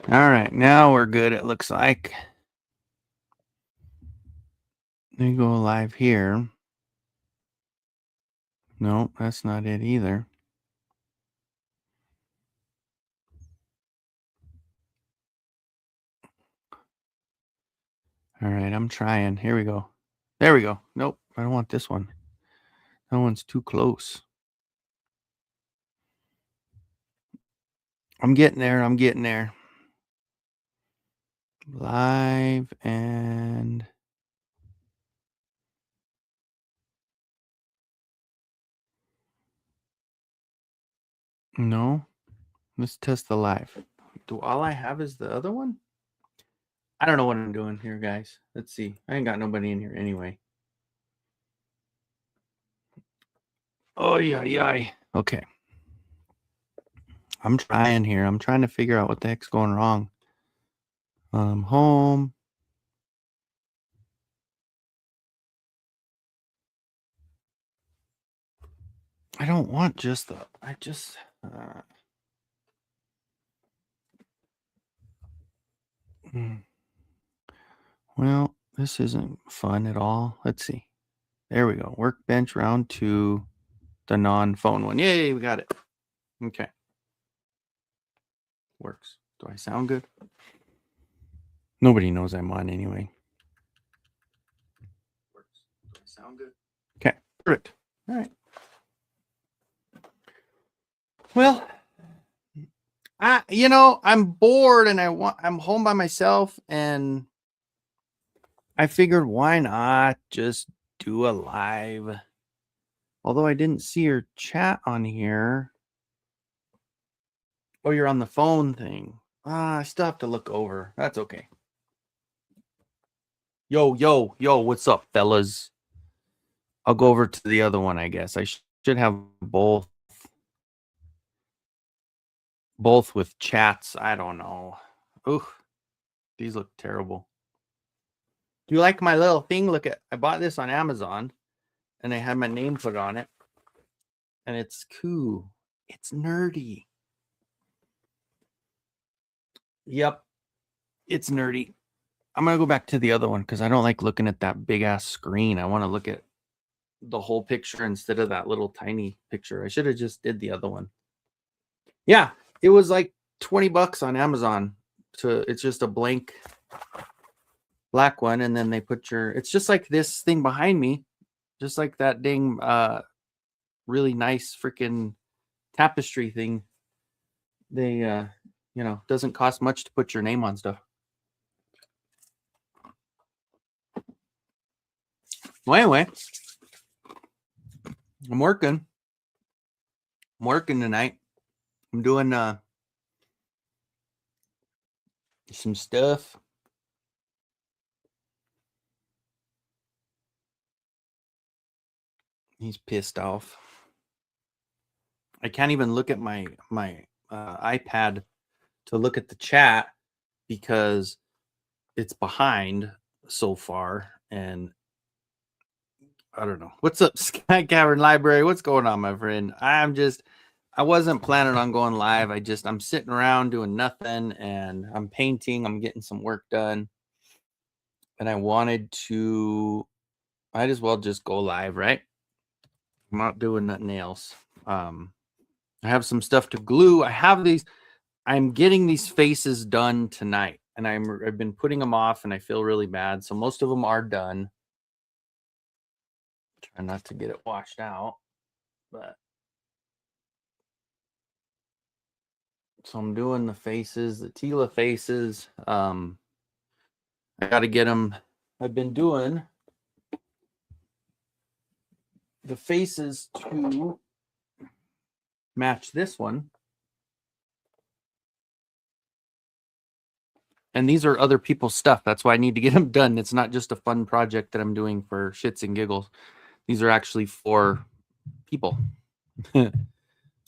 All right, now we're good, it looks like. Let me go live here. No, that's not it either. All right, I'm trying. Here we go. There we go. Nope, I don't want this one. That one's too close. I'm getting there. I'm getting there. Live and no. Let's test the live. Do all I have is the other one? I don't know what I'm doing here, guys. Let's see. I ain't got nobody in here anyway. Oh, yeah. Okay. I'm trying here. I'm trying to figure out what the heck's going wrong. Home. I don't want just the. I just. Well, this isn't fun at all. Let's see. There we go. Workbench round 2. The non-phone one. Yay, we got it. Okay. Works. Do I sound good? Nobody knows I'm on anyway. Works. Do I sound good? Okay. Perfect. All right. Well, I'm bored and I'm home by myself and I figured why not just do a live. Although I didn't see your chat on here. Oh, you're on the phone thing. I still have to look over. That's okay. Yo, what's up, fellas? I'll go over to the other one, I guess. I should have both with chats. I don't know. Ooh, these look terrible. Do you like my little thing? Look at, I bought this on Amazon and I had my name put on it. And it's cool. It's nerdy. Yep. It's nerdy. I'm going to go back to the other one because I don't like looking at that big ass screen. I want to look at the whole picture instead of that little tiny picture. I should have just did the other one. Yeah, it was like $20 on Amazon. It's just a blank black one, and then they put it's just like this thing behind me, just like that dang really nice freaking tapestry thing. They doesn't cost much to put your name on stuff. Well, anyway, I'm working tonight. I'm doing some stuff. He's pissed off. I can't even look at my iPad to look at the chat because it's behind so far, and I don't know. What's up, Sky Cavern Library? What's going on, my friend? I wasn't planning on going live. I'm sitting around doing nothing, and I'm painting. I'm getting some work done, and I wanted to. Might as well just go live, right? I'm not doing nothing else. I have some stuff to glue. I'm getting these faces done tonight, and I've been putting them off, and I feel really bad. So most of them are done. Try not to get it washed out, but so I'm doing the faces, the Tila faces. I got to get them. I've been doing the faces to match this one. And these are other people's stuff. That's why I need to get them done. It's not just a fun project that I'm doing for shits and giggles. These are actually for people.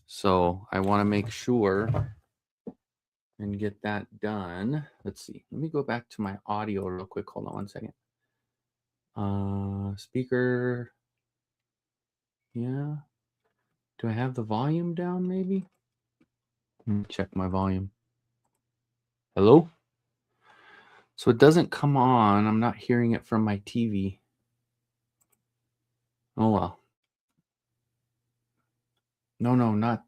So I want to make sure and get that done. Let's see. Let me go back to my audio real quick. Hold on one second. Speaker. Yeah. Do I have the volume down maybe? Let me check my volume. Hello? So it doesn't come on. I'm not hearing it from my TV. Oh well. No, not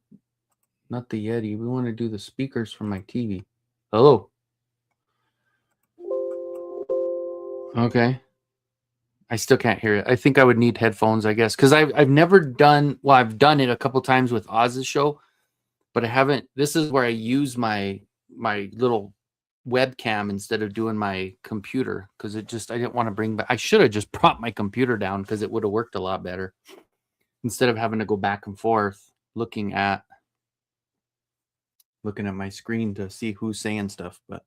the Yeti. We want to do the speakers from my TV. Hello? Okay. I still can't hear it. I think I would need headphones, I guess, because I've never done. Well, I've done it a couple times with Oz's show, but I haven't. This is where I use my little webcam instead of doing my computer because I didn't want to bring back. I should have just propped my computer down because it would have worked a lot better instead of having to go back and forth looking at my screen to see who's saying stuff. But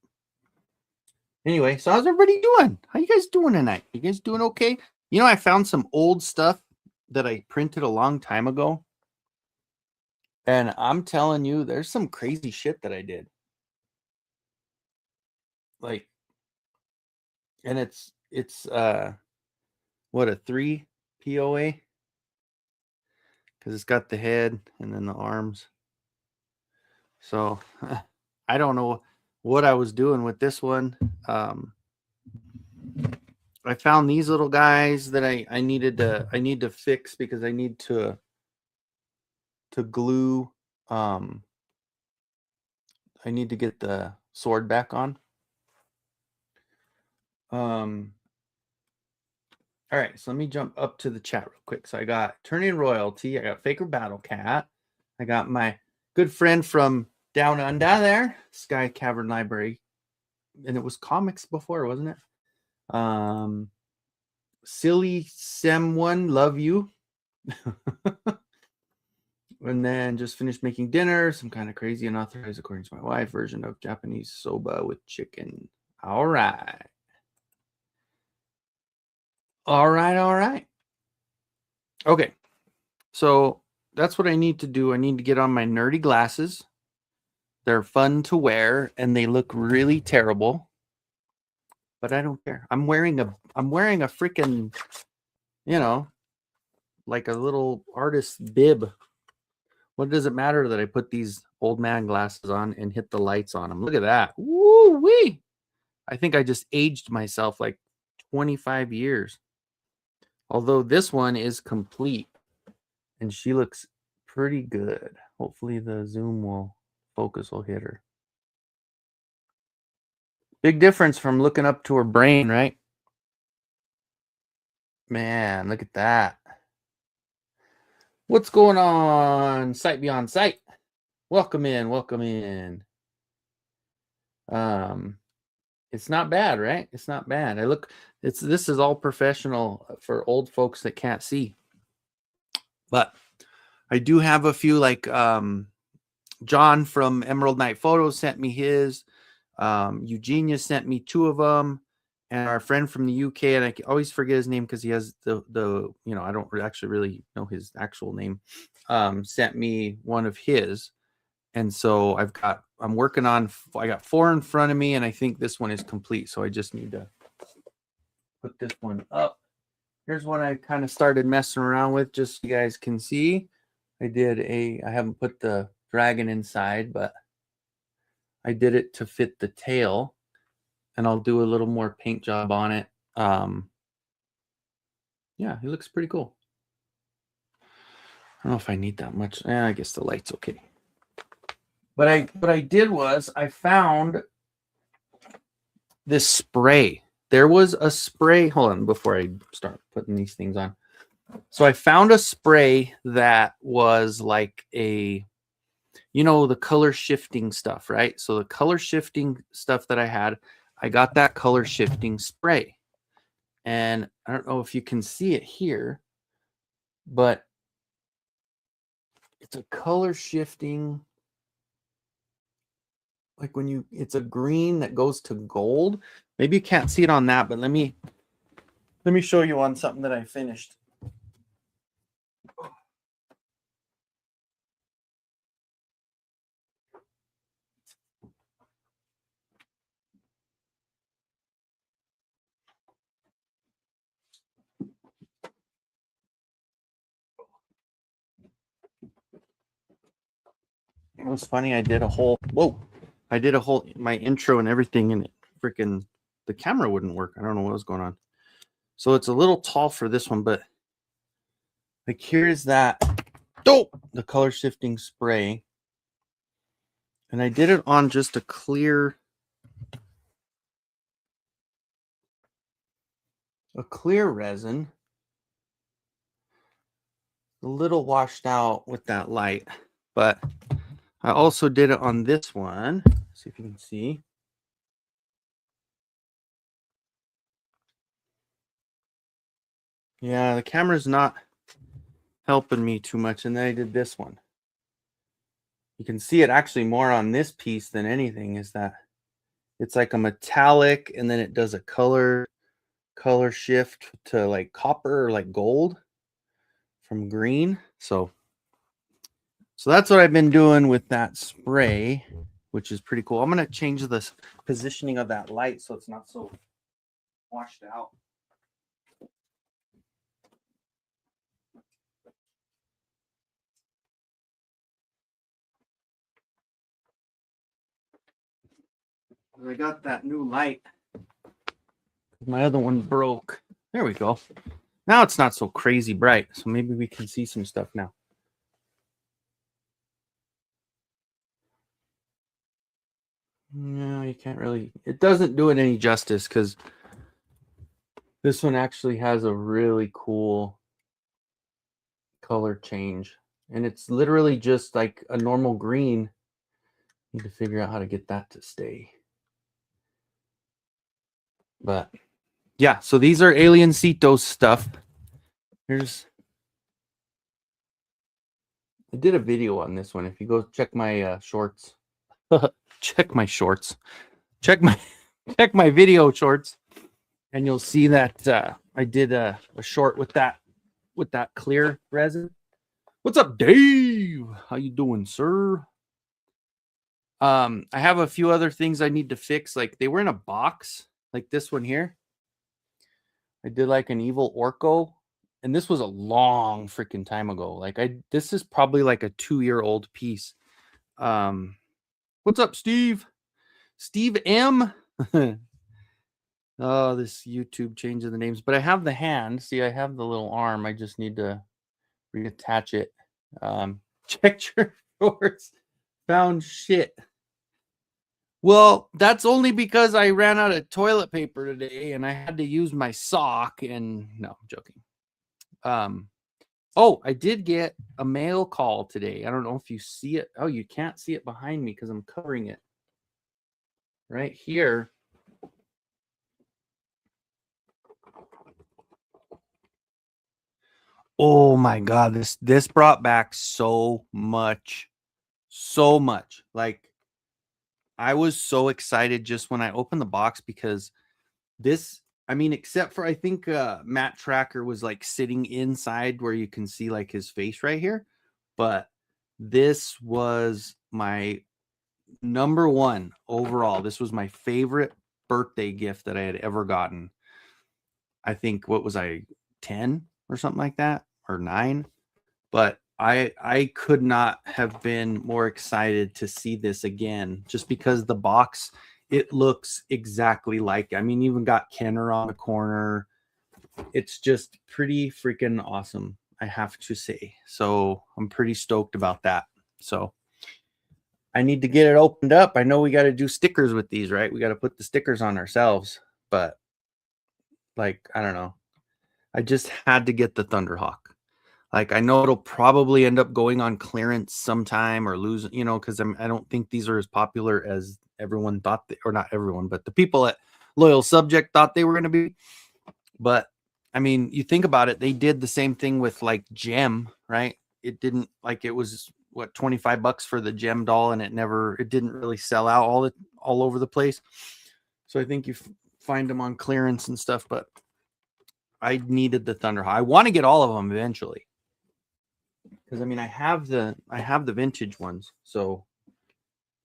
anyway, so how's everybody doing? How you guys doing tonight? You guys doing okay? You know, I found some old stuff that I printed a long time ago. And I'm telling you, there's some crazy shit that I did. Like, and it's what, a 3 POA? Because it's got the head and then the arms. So I don't know what I was doing with this one. I found these little guys that I need to fix because I need to glue. I need to get the sword back on. All right, so let me jump up to the chat real quick. So I got Turning Royalty, I got Faker Battle Cat, I got my good friend from down under there, Sky Cavern Library, and it was comics before, wasn't it? Silly Sem1, love you. And then just finished making dinner, some kind of crazy unauthorized, according to my wife, version of Japanese soba with chicken. All right. All right. Okay. So that's what I need to do. I need to get on my nerdy glasses. They're fun to wear and they look really terrible. But I don't care. I'm wearing a freaking, like a little artist bib. What does it matter that I put these old man glasses on and hit the lights on them? Look at that. Woo wee. I think I just aged myself like 25 years. Although this one is complete and she looks pretty good. Hopefully the focus will hit her. Big difference from looking up to her brain, right? Man, look at that. What's going on? Sight Beyond Sight. Welcome in. It's not bad, right? It's not bad. This is all professional for old folks that can't see. But I do have a few, like John from Emerald Night Photos sent me his. Eugenia sent me 2 of them. And our friend from the UK, and I always forget his name because he has the I don't actually really know his actual name, sent me one of his. And so I got 4 in front of me, and I think this one is complete. So I just need to put this one up. Here's one I kind of started messing around with, just so you guys can see. I haven't put the dragon inside, but I did it to fit the tail, and I'll do a little more paint job on it. Yeah, he looks pretty cool. I don't know if I need that much. I guess the light's okay. But what I did was I found this spray. There was a spray. Hold on before I start putting these things on. So I found a spray that was like the color shifting stuff, right? So the color shifting stuff that I had, I got that color shifting spray. And I don't know if you can see it here, but it's a color shifting, like it's a green that goes to gold. Maybe you can't see it on that, but let me show you on something that I finished. It was funny. I did a whole I did a whole my intro and everything, and freaking the camera wouldn't work. I don't know what was going on. So it's a little tall for this one, but like here's that. Oh, the color shifting spray, and I did it on just a clear resin, a little washed out with that light, but I also did it on this one. See if you can see. Yeah, the camera's not helping me too much, and then I did this one. You can see it actually more on this piece than anything, is that it's like a metallic, and then it does a color shift to like copper or like gold from green. So that's what I've been doing with that spray, which is pretty cool. I'm going to change the positioning of that light so it's not so washed out. I got that new light. My other one broke. There we go. Now it's not so crazy bright, so maybe we can see some stuff now. No, you can't really. It doesn't do it any justice because this one actually has a really cool color change, and it's literally just like a normal green. Need to figure out how to get that to stay. But yeah, so these are Aliencitos stuff. Here's, I did a video on this one. If you go check my shorts, check my shorts, check my video shorts, and you'll see that I did a short with that clear resin. What's up, Dave? How you doing, sir? I have a few other things I need to fix. Like they were in a box, like this one here. I did like an evil Orco, and this was a long freaking time ago. Like this is probably like a 2-year-old piece. What's up, Steve? Steve M. Oh, this YouTube changing the names, but I have the hand. See, I have the little arm. I just need to reattach it. Check your shorts. Found shit. Well, that's only because I ran out of toilet paper today and I had to use my sock. And no, I'm joking. Oh, I did get a mail call today. I don't know if you see it. Oh, you can't see it behind me because I'm covering it right here. Oh my God, this brought back so much. Like I was so excited just when I opened the box because this, I mean, except for I think Matt Tracker was like sitting inside where you can see like his face right here. But this was my number one overall. This was my favorite birthday gift that I had ever gotten. I think, what was I, 10 or something like that, or 9? But I could not have been more excited to see this again, just because the box, it looks exactly like, I mean, even got Kenner on the corner. It's just pretty freaking awesome, I have to say. So I'm pretty stoked about that. So I need to get it opened up. I know we got to do stickers with these, right? We got to put the stickers on ourselves, but like, I don't know. I just had to get the Thunderhawk. Like, I know it'll probably end up going on clearance sometime or lose, because I don't think these are as popular as everyone thought, or not everyone, but the people at Loyal Subject thought they were going to be. But I mean, you think about it, they did the same thing with like Gem, right? It didn't, like, it was what, $25 for the Gem doll, and it didn't really sell out all over the place. So I think you find them on clearance and stuff, but I needed the Thunderhawk. I want to get all of them eventually, because I mean, I have the vintage ones. So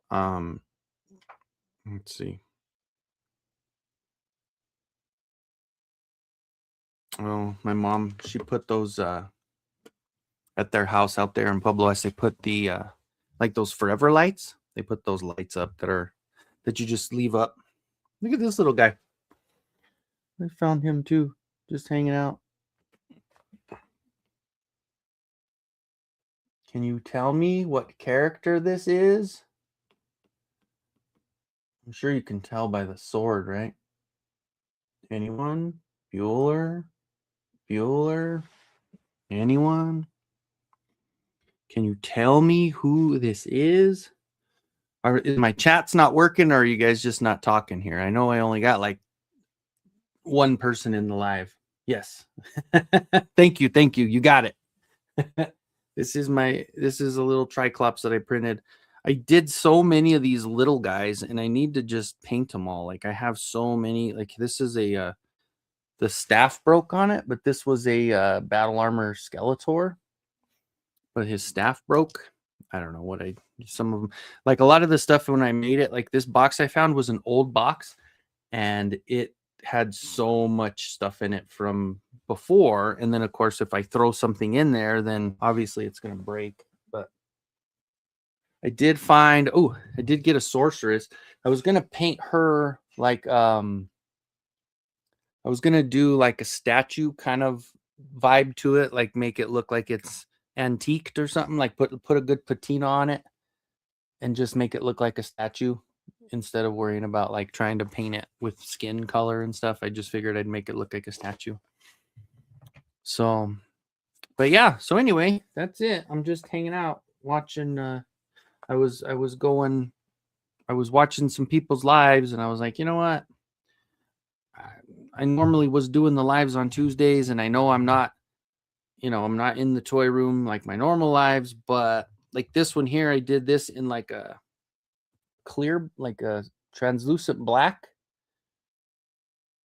let's see. Oh, my mom, she put those at their house out there in Pueblo. They put the like those forever lights. They put those lights up that you just leave up. Look at this little guy. I found him too, just hanging out. Can you tell me what character this is? I'm sure you can tell by the sword, right? Anyone? Bueller? Bueller? Anyone? Can you tell me who this is? Is my chat's not working, or are you guys just not talking here? I know I only got like one person in the live. Yes. Thank you. You got it. This is a little Triclops that I printed. I did so many of these little guys, and I need to just paint them all. Like I have so many. Like this is the staff broke on it, but this was a battle armor Skeletor, but his staff broke. I don't know what some of them, like a lot of the stuff when I made it, like this box I found was an old box, and it had so much stuff in it from before. And then of course, if I throw something in there, then obviously it's going to break. But I did get a sorceress. I was going to paint her like, I was going to do like a statue kind of vibe to it, like make it look like it's antiqued or something, like put a good patina on it and just make it look like a statue instead of worrying about like trying to paint it with skin color and stuff. I just figured I'd make it look like a statue. So, but yeah, so anyway, that's it. I'm just hanging out watching. I was watching some people's lives, and I was like, you know what? I normally was doing the lives on Tuesdays, and I know I'm not in the toy room like my normal lives, but like this one here, I did this in like a clear, like a translucent black.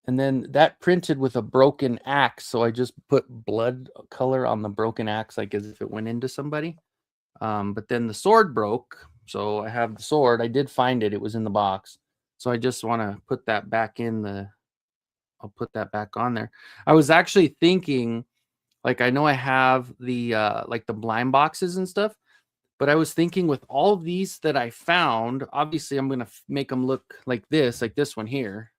And then that printed with a broken axe. So I just put blood color on the broken axe, like as if it went into somebody. But then the sword broke. So I have the sword. I did find it. It was in the box. So I just want to put that back I'll put that back on there. I was actually thinking, like, I know I have the, like the blind boxes and stuff, but I was thinking with all of these that I found, obviously I'm going to make them look like this one here.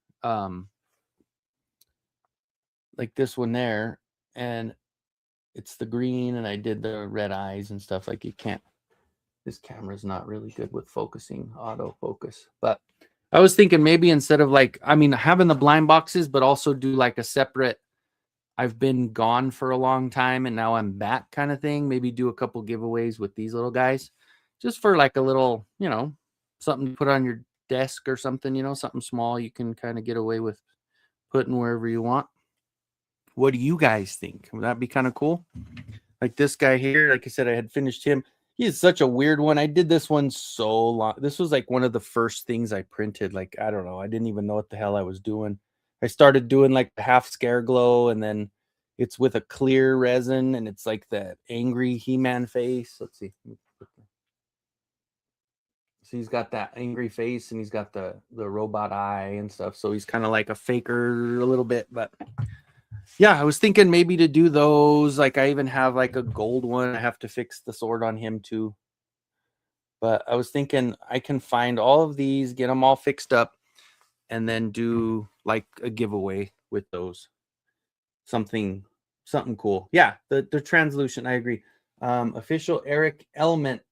Like this one there, and it's the green, and I did the red eyes and stuff. Like this camera's not really good with focusing, autofocus, but I was thinking maybe instead of like, having the blind boxes, but also do like a separate, I've been gone for a long time and now I'm back kind of thing. Maybe do a couple giveaways with these little guys just for like a little, something to put on your desk or something, something small you can kind of get away with putting wherever you want. What do you guys think? Would that be kind of cool? Like this guy here, like I said, I had finished him. He is such a weird one. I did this one so long. This was like one of the first things I printed. Like, I don't know. I didn't even know what the hell I was doing. I started doing like the half scare glow, and then it's with a clear resin, and it's like the angry He-Man face. Let's see. So he's got that angry face, and he's got the robot eye and stuff. So he's kind of like a faker a little bit, but yeah, I was thinking maybe to do those. Like I even have like a gold one. I have to fix the sword on him too. But I was thinking I can find all of these, get them all fixed up, and then do like a giveaway with those. Something cool. Yeah, the translucent. I agree. Official Eric Element.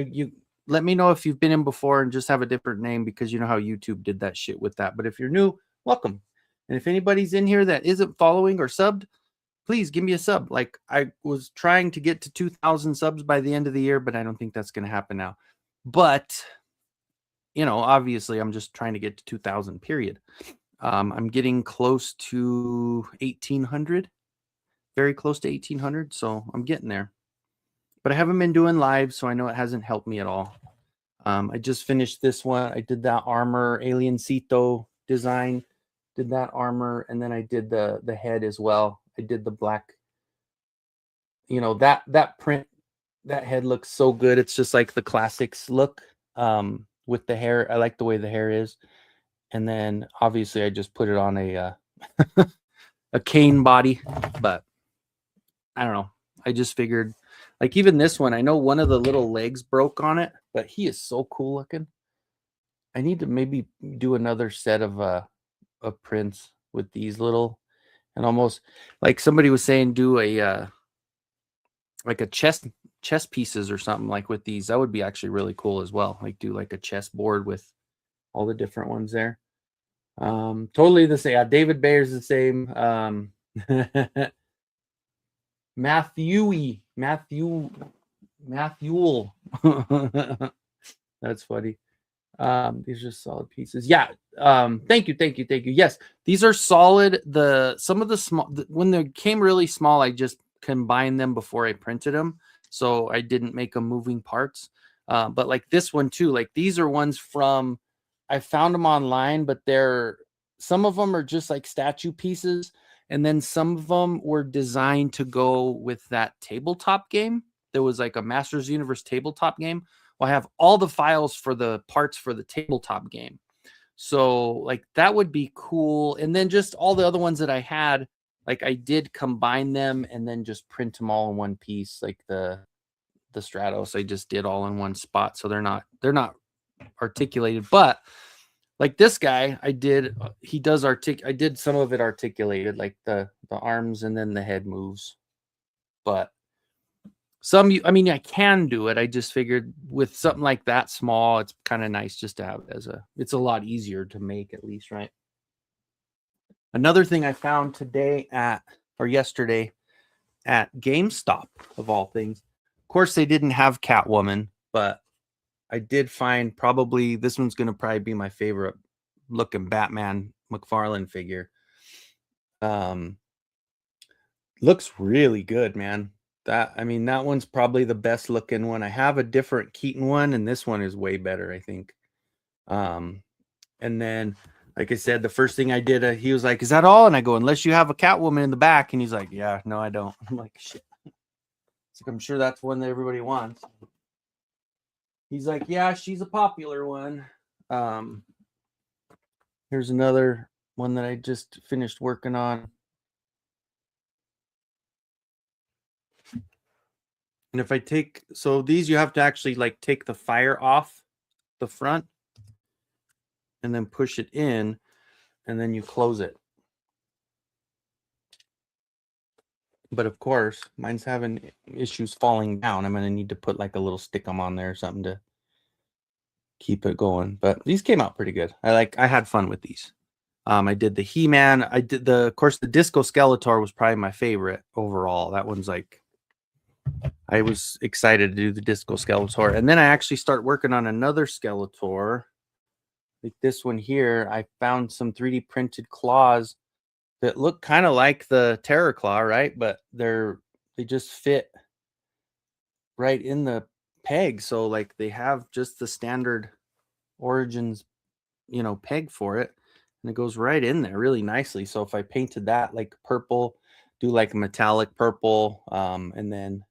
You let me know if you've been in before and just have a different name, because you know how YouTube did that shit with that. But if you're new, welcome. And if anybody's in here that isn't following or subbed, please give me a sub. Like I was trying to get to 2,000 subs by the end of the year, but I don't think that's going to happen now. But, obviously I'm just trying to get to 2,000 period. I'm getting close to 1,800, very close to 1,800. So I'm getting there, but I haven't been doing live. So I know it hasn't helped me at all. I just finished this one. I did that armor Aliencito design, did that armor, and then I did the head as well. I did the black, that print, that head looks so good. It's just like the classics look, with the hair. I like the way the hair is. And then obviously I just put it on a a cane body, but I don't know. I just figured Like even this one, I know one of the little legs broke on it, but he is so cool looking. I need to maybe do another set of prints with these little, and almost like somebody was saying, do a like a chess pieces or something like with these. That would be actually really cool as well. Like do like a chess board with all the different ones there. Totally the same. Yeah, David Bayer's the same. Matthew. That's funny. These are solid pieces. Yeah. Thank you. Yes, these are solid. Some of the small, when they came really small, I just combined them before I printed them, so I didn't make them moving parts. But like this one too, like these are ones from, I found them online, but some of them are just like statue pieces, and then some of them were designed to go with that tabletop game. There was like a Masters Universe tabletop game. Well, I have all the files for the parts for the tabletop game. So like that would be cool. And then just all the other ones that I had, like I did combine them and then just print them all in one piece, like the Stratos. I just did all in one spot. So they're not articulated, but like this guy, I did I did some of it articulated, like the arms and then the head moves. But I mean, I can do it. I just figured with something like that small, it's kind of nice just to have it as it's a lot easier to make at least, right? Another thing I found yesterday at GameStop, of all things. Of course, they didn't have Catwoman, but I did find probably this one's going to probably be my favorite looking Batman McFarlane figure. Looks really good, man. That one's probably the best looking one. I have a different Keaton one, and this one is way better, I think. And then, like I said, the first thing I did, he was like, "Is that all?" And I go, "Unless you have a Catwoman in the back." And he's like, "Yeah, no, I don't." I'm like, "Shit." It's like, I'm sure that's one that everybody wants. He's like, "Yeah, she's a popular one." Here's another one that I just finished working on. And if I so these, you have to actually like take the fire off the front and then push it in, and then you close it. But of course, mine's having issues falling down. I'm going to need to put like a little stick-em on there or something to keep it going. But these came out pretty good. I had fun with these. I did the He-Man. Of course, the Disco Skeletor was probably my favorite overall. That one's like, I was excited to do the Disco Skeletor. And then I actually start working on another Skeletor. Like this one here, I found some 3D printed claws that look kind of like the Terror Claw, right? But they just fit right in the peg. So like they have just the standard Origins, peg for it. And it goes right in there really nicely. So if I painted that like purple, do like a metallic purple, and then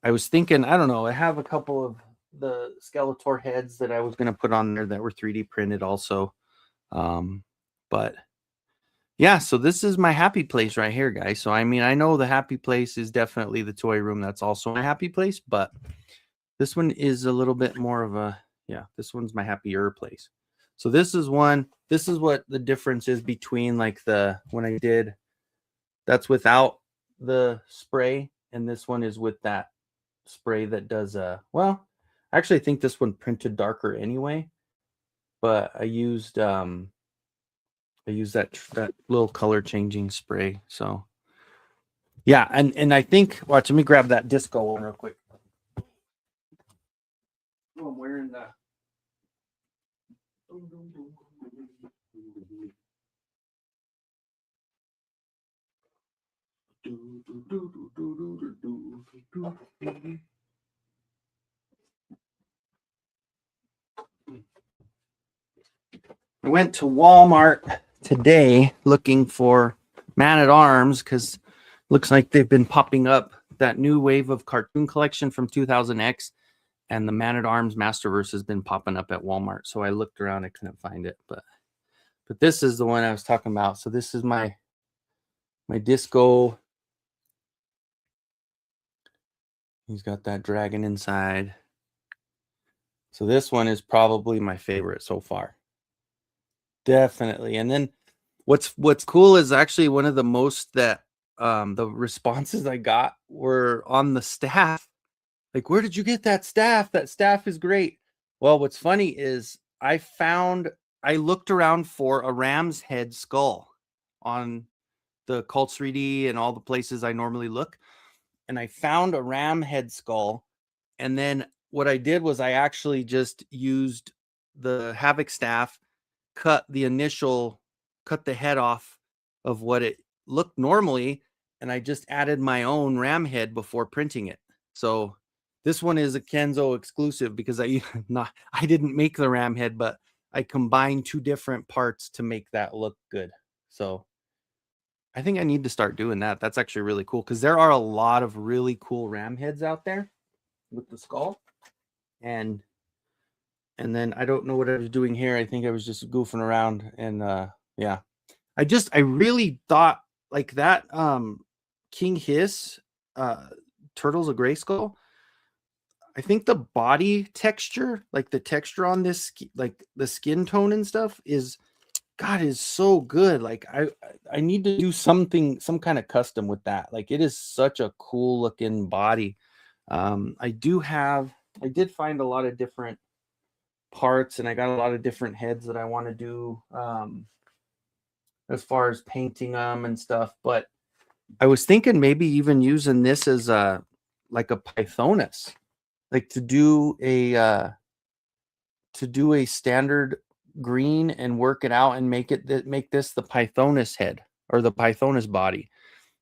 I was thinking, I don't know, I have a couple of the Skeletor heads that I was going to put on there that were 3D printed also. But yeah, so this is my happy place right here, guys. So I mean, I know the happy place is definitely the toy room. That's also my happy place, but this one is a little bit more of this one's my happier place. So this is what the difference is between like when I did, that's without the spray, and this one is with that spray that does actually I think this one printed darker anyway, but I used that little color changing spray. So yeah, and I think, watch, let me grab that Disco one real quick. Oh, I'm wearing the I went to Walmart today looking for Man-at-Arms because looks like they've been popping up, that new wave of cartoon collection from 2000X, and the Man-at-Arms Masterverse has been popping up at Walmart. So I looked around, I couldn't find it, but this is the one I was talking about. So this is my Disco He's got that dragon inside. So this one is probably my favorite so far. Definitely. And then what's cool is actually one of the most that the responses I got were on the staff. Like, where did you get that staff? That staff is great. Well, what's funny is I looked around for a ram's head skull on the Cult 3D and all the places I normally look. And I found a ram head skull. And then what I did was I actually just used the Havoc staff, cut the head off of what it looked normally, and I just added my own ram head before printing it. So this one is a Kenzo exclusive because I didn't make the ram head, but I combined two different parts to make that look good. So I think I need to start doing that. That's actually really cool because there are a lot of really cool ram heads out there with the skull. And then I don't know what I was doing here. I think I was just goofing around, and yeah. I really thought like that King Hiss Turtles of Grayskull. I think the body texture, like the texture on this, like the skin tone and stuff is so good. Like I need to do some kind of custom with that. Like it is such a cool looking body. I did find a lot of different parts, and I got a lot of different heads that I want to do as far as painting them and stuff. But I was thinking maybe even using this as a like a Pythonus, like to do a standard green and work it out and make this the Pythonus head or the Pythonus body.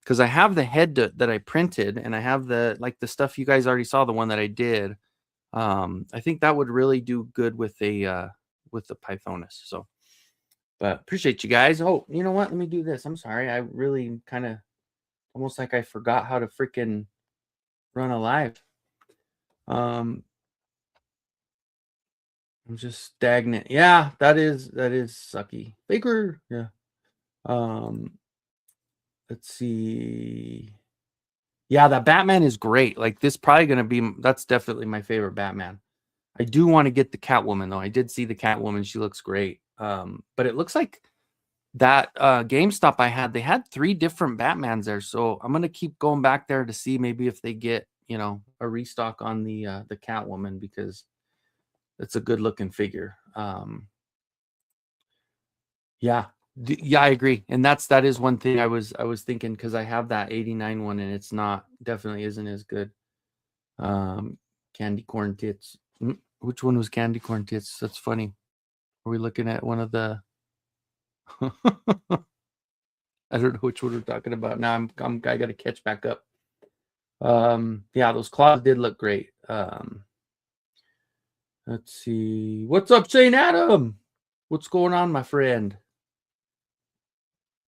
Because I have the head that I printed, and I have the stuff you guys already saw, the one that I did. I think that would really do good with the Pythonus. So, but appreciate you guys. Oh, you know what? Let me do this. I'm sorry. I really kind of almost like I forgot how to freaking run a live. I'm just stagnant. Yeah, that is sucky. Baker. Yeah. Let's see. Yeah, that Batman is great. Like this probably gonna be that's definitely my favorite Batman. I do want to get the Catwoman though. I did see the Catwoman. She looks great. But it looks like that GameStop they had 3 different Batmans there. So I'm gonna keep going back there to see maybe if they get, a restock on the Catwoman, because it's a good looking figure. Yeah. Yeah, I agree. And that is one thing I was thinking, because I have that 89 one and it's definitely isn't as good. Candy corn tits. Which one was candy corn tits? That's funny. Are we looking at one of the I don't know which one we're talking about. Now I gotta catch back up. Yeah, those claws did look great. Let's see. What's up, St. Adam? What's going on, my friend?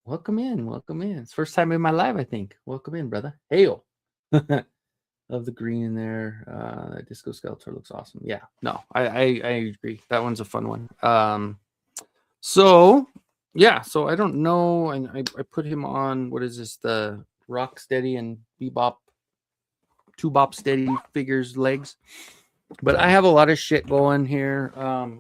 Welcome in. Welcome in. It's first time in my live, I think. Welcome in, brother. Hail. Love the green in there. That Disco Skeletor looks awesome. Yeah, no, I agree. That one's a fun one. So yeah, so I don't know, and I put him on, what is this, the Rocksteady and Bebop, 2 Bop Steady figures legs. But I have a lot of shit going here.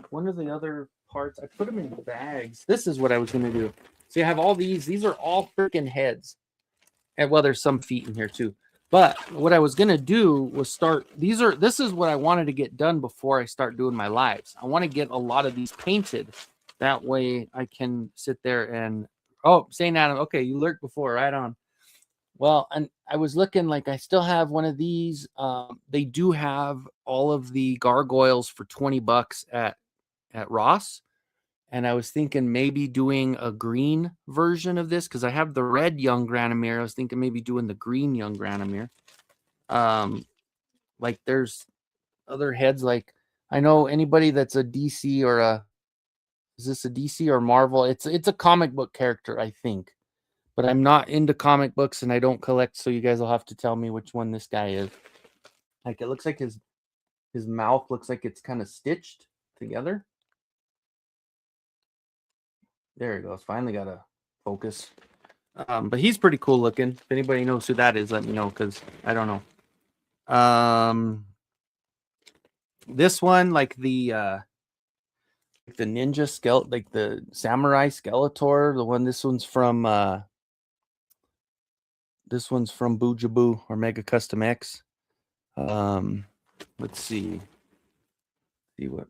One of the other parts, I put them in bags. This is what I was gonna do. See, I have all these are all freaking heads. And well, there's some feet in here too. But what I was gonna do was this is what I wanted to get done before I start doing my lives. I want to get a lot of these painted. That way I can sit there and, oh, St. Adam, okay, you lurked before, right on. Well, and I was looking, like I still have one of these. They do have all of the gargoyles for $20 at Ross. And I was thinking maybe doing a green version of this, because I have the red young Granomir. I was thinking maybe doing the green young Granomir. Like there's other heads, like I know anybody that's a DC or is this a DC or Marvel? It's a comic book character, I think. But I'm not into comic books and I don't collect, so you guys will have to tell me which one this guy is. Like it looks like his mouth looks like it's kind of stitched together. There it goes. Finally got a focus. But he's pretty cool looking. If anybody knows who that is, let me know, because I don't know. This one, like the ninja skeleton, like the samurai Skeletor, the one, this one's from Boojaboo or Mega Custom X. Let's see what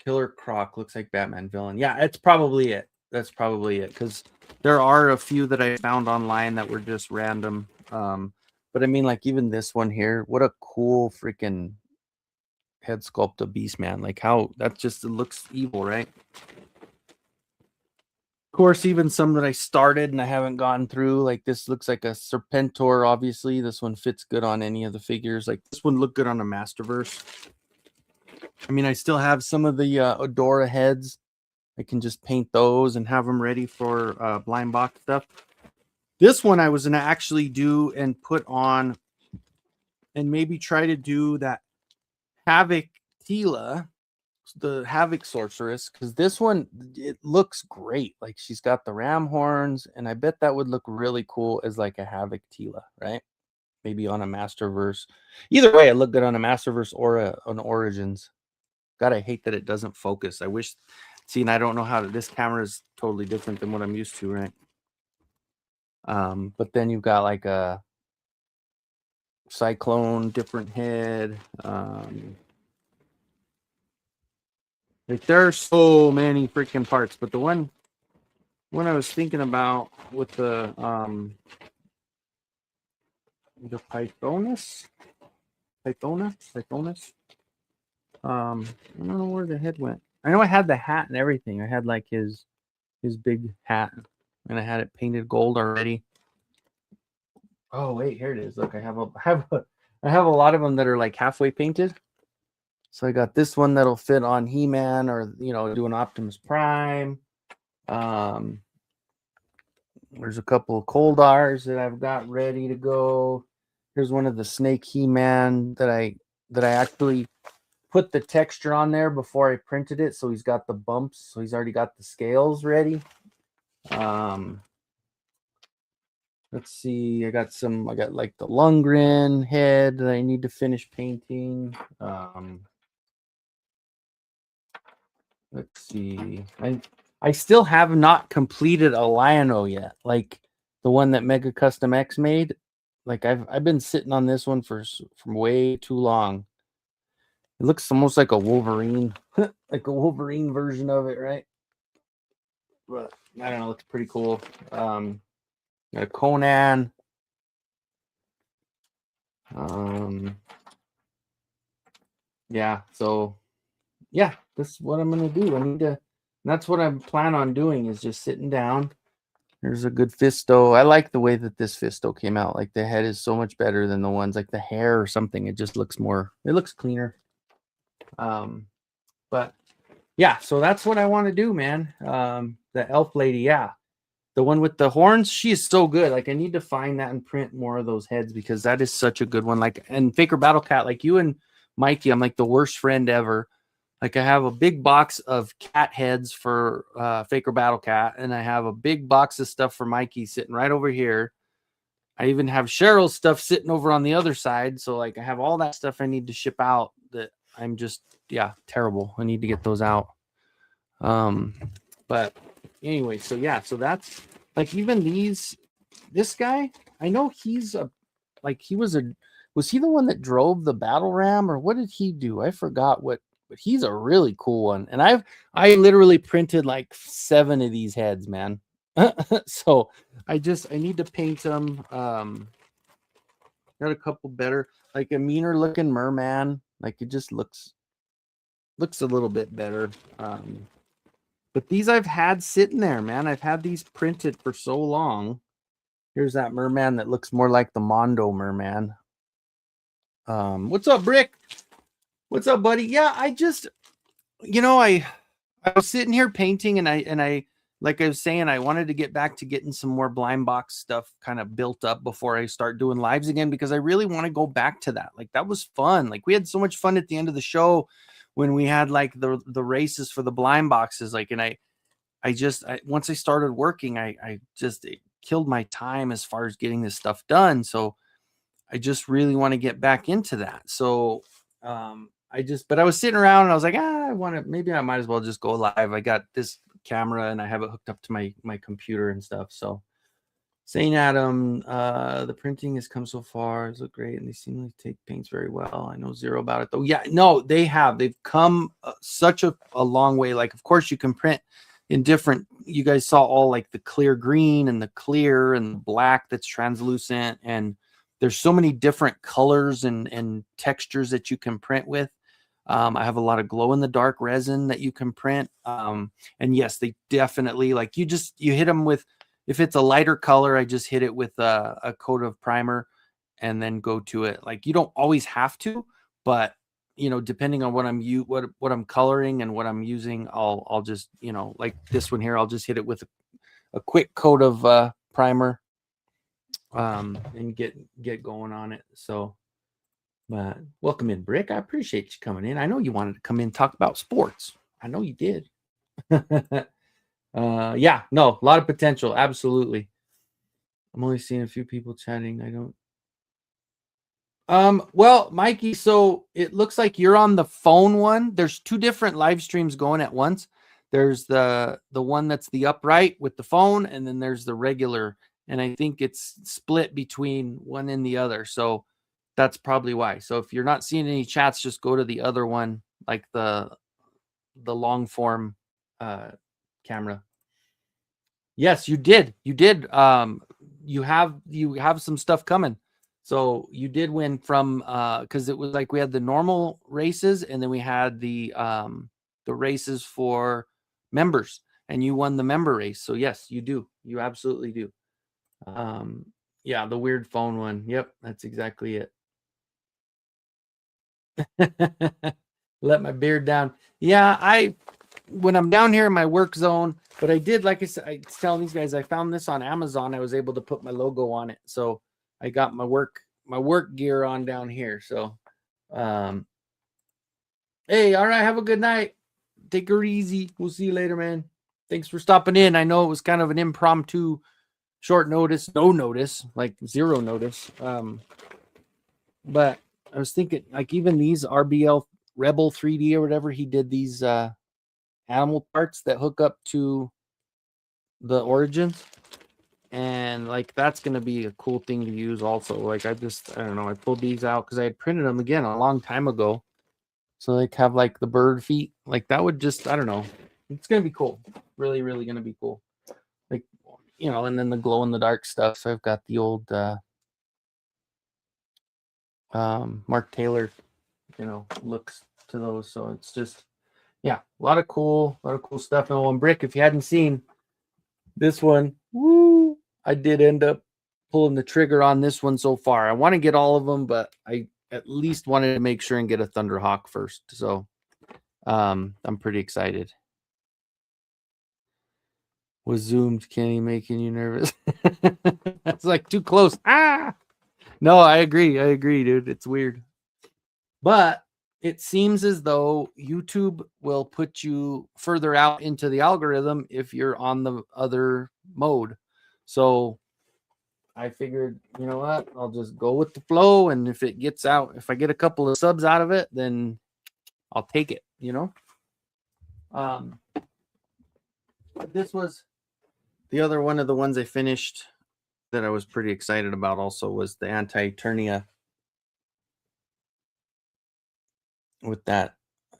Killer Croc looks like Batman villain. Yeah, it's probably it. That's probably it, because there are a few that I found online that were just random. But I mean, like even this one here, what a cool freaking head sculpt of Beastman. Like how that just, it looks evil, right? Of course, even some that I started and I haven't gotten through, like this looks like a Serpentor, obviously. This one fits good on any of the figures. Like this one looked good on a Masterverse. I mean, I still have some of the Adora heads. I can just paint those and have them ready for blind box stuff. This one I was going to actually do and put on and maybe try to do that Havoc Tila, the Havoc Sorceress, because this one, it looks great. Like she's got the ram horns, and I bet that would look really cool as like a Havoc Tila, right? Maybe on a Masterverse. Either way, it looked good on a Masterverse or an Origins. God, I hate that it doesn't focus. I wish, see, and I don't know how to, this camera is totally different than what I'm used to, right? But then you've got like a Cyclone, different head. Like there are so many freaking parts, but the one I was thinking about with the Pythonus. I don't know where the head went. I know I had the hat and everything. I had like his big hat, and I had it painted gold already. Oh wait, here it is. Look, I have a lot of them that are like halfway painted. So I got this one that'll fit on He-Man, or do an Optimus Prime. There's a couple of Coldars that I've got ready to go. Here's one of the Snake He-Man that I actually put the texture on there before I printed it, so he's got the bumps, so he's already got the scales ready. Let's see, I got like the Lundgren head that I need to finish painting. Let's see, I still have not completed a Lion-O yet, like the one that Mega Custom X made. Like I've been sitting on this one for way too long. It looks almost like a Wolverine, like a Wolverine version of it, right? But I don't know, it looks pretty cool. Got a Conan. Yeah, so yeah, this is what I'm gonna do. I need to, that's what I plan on doing, is just sitting down. There's a good Fisto. I like the way that this Fisto came out. Like the head is so much better than the ones, like the hair or something. It just looks more, it looks cleaner. But yeah, so that's what I want to do, man. The elf lady, yeah. The one with the horns, she is so good. Like I need to find that and print more of those heads, because that is such a good one. Like, and Faker Battle Cat, like you and Mikey, I'm like the worst friend ever. Like I have a big box of cat heads for Faker Battle Cat, and I have a big box of stuff for Mikey sitting right over here. I even have Cheryl's stuff sitting over on the other side. So like I have all that stuff I need to ship out that I'm just, yeah, terrible. I need to get those out. But anyway, so yeah, so that's like, even this guy, I know he's was he the one that drove the battle ram, or what did he do? I forgot what, but he's a really cool one. And I literally printed like 7 of these heads, man. So I need to paint them. Got a couple better, like a meaner looking merman. Like it just looks a little bit better. But these I've had sitting there, man. I've had these printed for so long. Here's that merman that looks more like the Mondo merman. What's up, Brick? What's up, buddy? Yeah, I just, I was sitting here painting, and I like I was saying, I wanted to get back to getting some more blind box stuff kind of built up before I start doing lives again, because I really want to go back to that. Like that was fun. Like we had so much fun at the end of the show when we had like the races for the blind boxes. Like, and I once I started working, I just, it killed my time as far as getting this stuff done. So I just really want to get back into that. So but I was sitting around and I was like, maybe I might as well just go live. I got this camera and I have it hooked up to my computer and stuff. So St. Adam, the printing has come so far. It's look great, and they seem to take paints very well. I know zero about it though. Yeah, no, they've come such a long way. Like, of course, you can print in different. You guys saw all like the clear green and the clear and the black that's translucent, and there's so many different colors and textures that you can print with. I have a lot of glow in the dark resin that you can print. And yes, they definitely like you hit them with. If it's a lighter color, I just hit it with a coat of primer and then go to it. Like, you don't always have to, but depending on what I'm coloring and what I'm using, I'll just, like this one here, I'll just hit it with a quick coat of primer and get going on it. So, but welcome in, Brick. I appreciate you coming in. I know you wanted to come in and talk about sports. I know you did. Yeah, no, a lot of potential. Absolutely. I'm only seeing a few people chatting. I don't. Well, Mikey, so it looks like you're on the phone one. There's two different live streams going at once. There's the one that's the upright with the phone, and then there's the regular. And I think it's split between one and the other. So that's probably why. So if you're not seeing any chats, just go to the other one, like the long form camera. Yes, you did. You did. You have some stuff coming. So you did win from because it was like we had the normal races and then we had the races for members, and you won the member race. So yes, you do. You absolutely do. Yeah, the weird phone one. Yep, that's exactly it. Let my beard down. Yeah, when I'm down here in my work zone, but I did, like I said, I was telling these guys, I found this on Amazon. I was able to put my logo on it. So I got my work gear on down here. So, hey, all right. Have a good night. Take her easy. We'll see you later, man. Thanks for stopping in. I know it was kind of an impromptu, short notice, no notice, like zero notice. But I was thinking, like, even these RBL Rebel 3D or whatever, he did these animal parts that hook up to the Origins, and like that's gonna be a cool thing to use also. Like I don't know, I pulled these out because I had printed them again a long time ago, so like have like the bird feet, like that would just, I don't know, it's gonna be cool. Really, really gonna be cool. Like, and then the glow in the dark stuff. So I've got the old Mark Taylor looks to those. So it's just, yeah, a lot of cool stuff. And on Brick, if you hadn't seen this one, woo, I did end up pulling the trigger on this one so far. I want to get all of them, but I at least wanted to make sure and get a Thunderhawk first. So I'm pretty excited. Was zoomed, Kenny, making you nervous? That's like too close. No, I agree, dude. It's weird. But it seems as though YouTube will put you further out into the algorithm if you're on the other mode. So I figured, you know what, I'll just go with the flow. And if it gets out, if I get a couple of subs out of it, then I'll take it, This was the other one of the ones I finished that I was pretty excited about also was the Anti-Eternia. With that,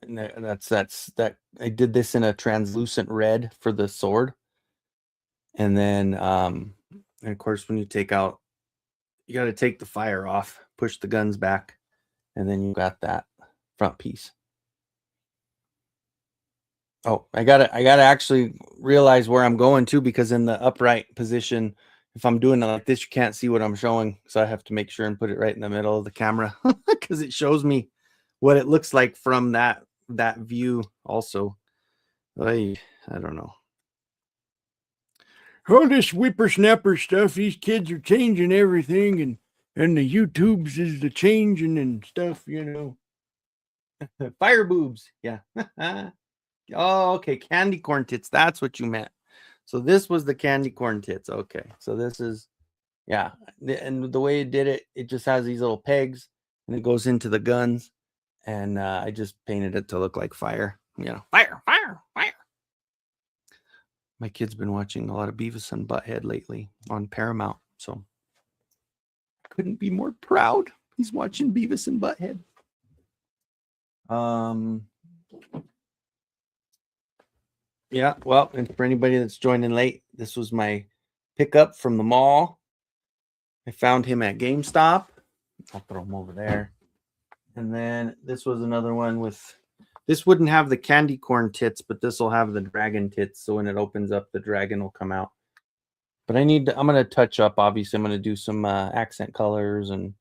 that I did this in a translucent red for the sword, and then and of course when you take out, you got to take the fire off, push the guns back, and then you got that front piece. Oh, I gotta actually realize where I'm going to, because in the upright position, if I'm doing it like this, you can't see what I'm showing, so I have to make sure and put it right in the middle of the camera because it shows me what it looks like from that view also. I don't know. All this whippersnapper stuff, these kids are changing everything, and the YouTubes is the changing and stuff, Fire boobs, yeah. Oh, okay, candy corn tits. That's what you meant. So this was the candy corn tits. Okay, so this is Yeah, and the way it did it, it just has these little pegs, and it goes into the guns, and I just painted it to look like fire. You know, fire, fire, fire. My kid's been watching a lot of Beavis and Butthead lately on Paramount, so couldn't be more proud. He's watching Beavis and Butthead. Yeah, well, and for anybody that's joining late, this was my pickup from the mall. I found him at GameStop. I'll throw him over there. And then this was another one with, this wouldn't have the candy corn tits, but this will have the dragon tits. So when it opens up, the dragon will come out. But I'm going to touch up. Obviously, I'm going to do some accent colors and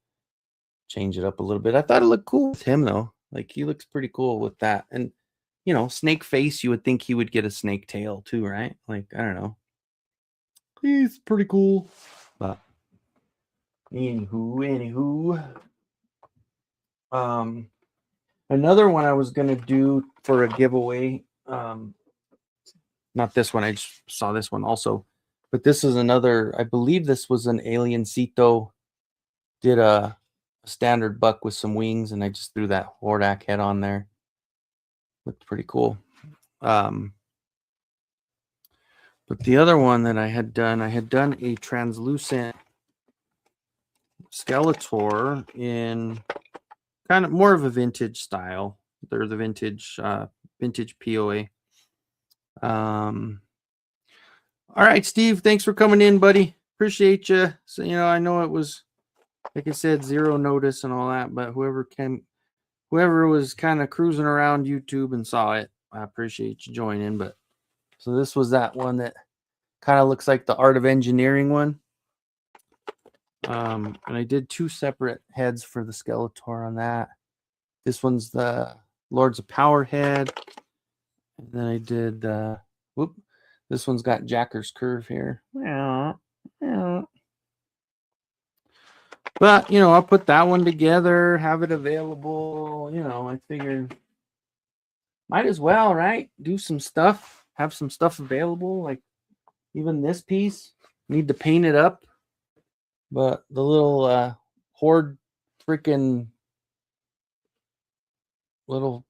change it up a little bit. I thought it looked cool with him, though. Like, he looks pretty cool with that. And, you know, snake face, you would think he would get a snake tail too, right? Like, I don't know. He's pretty cool. But anywho. Another one I was gonna do for a giveaway. Not this one. I just saw this one also, but this is another. I believe this was an Aliencito. Did a standard buck with some wings, and I just threw that Hordak head on there. Looked pretty cool. But the other one that I had done a translucent Skeletor in kind of more of a vintage style. They're the vintage POA. All right, Steve, thanks for coming in, buddy. Appreciate you. So, you know, I know it was, like I said, zero notice and all that, but whoever was kind of cruising around YouTube and saw it, I appreciate you joining. But so this was that one that kind of looks like the Art of Engineering one. And I did two separate heads for the Skeletor on that. This one's the Lords of Power head. And then I did, this one's got Jacker's Curve here. But, you know, I'll put that one together, have it available. You know, I figured might as well, right? Do some stuff, have some stuff available. Like even this piece, need to paint it up. But the little Horde freaking little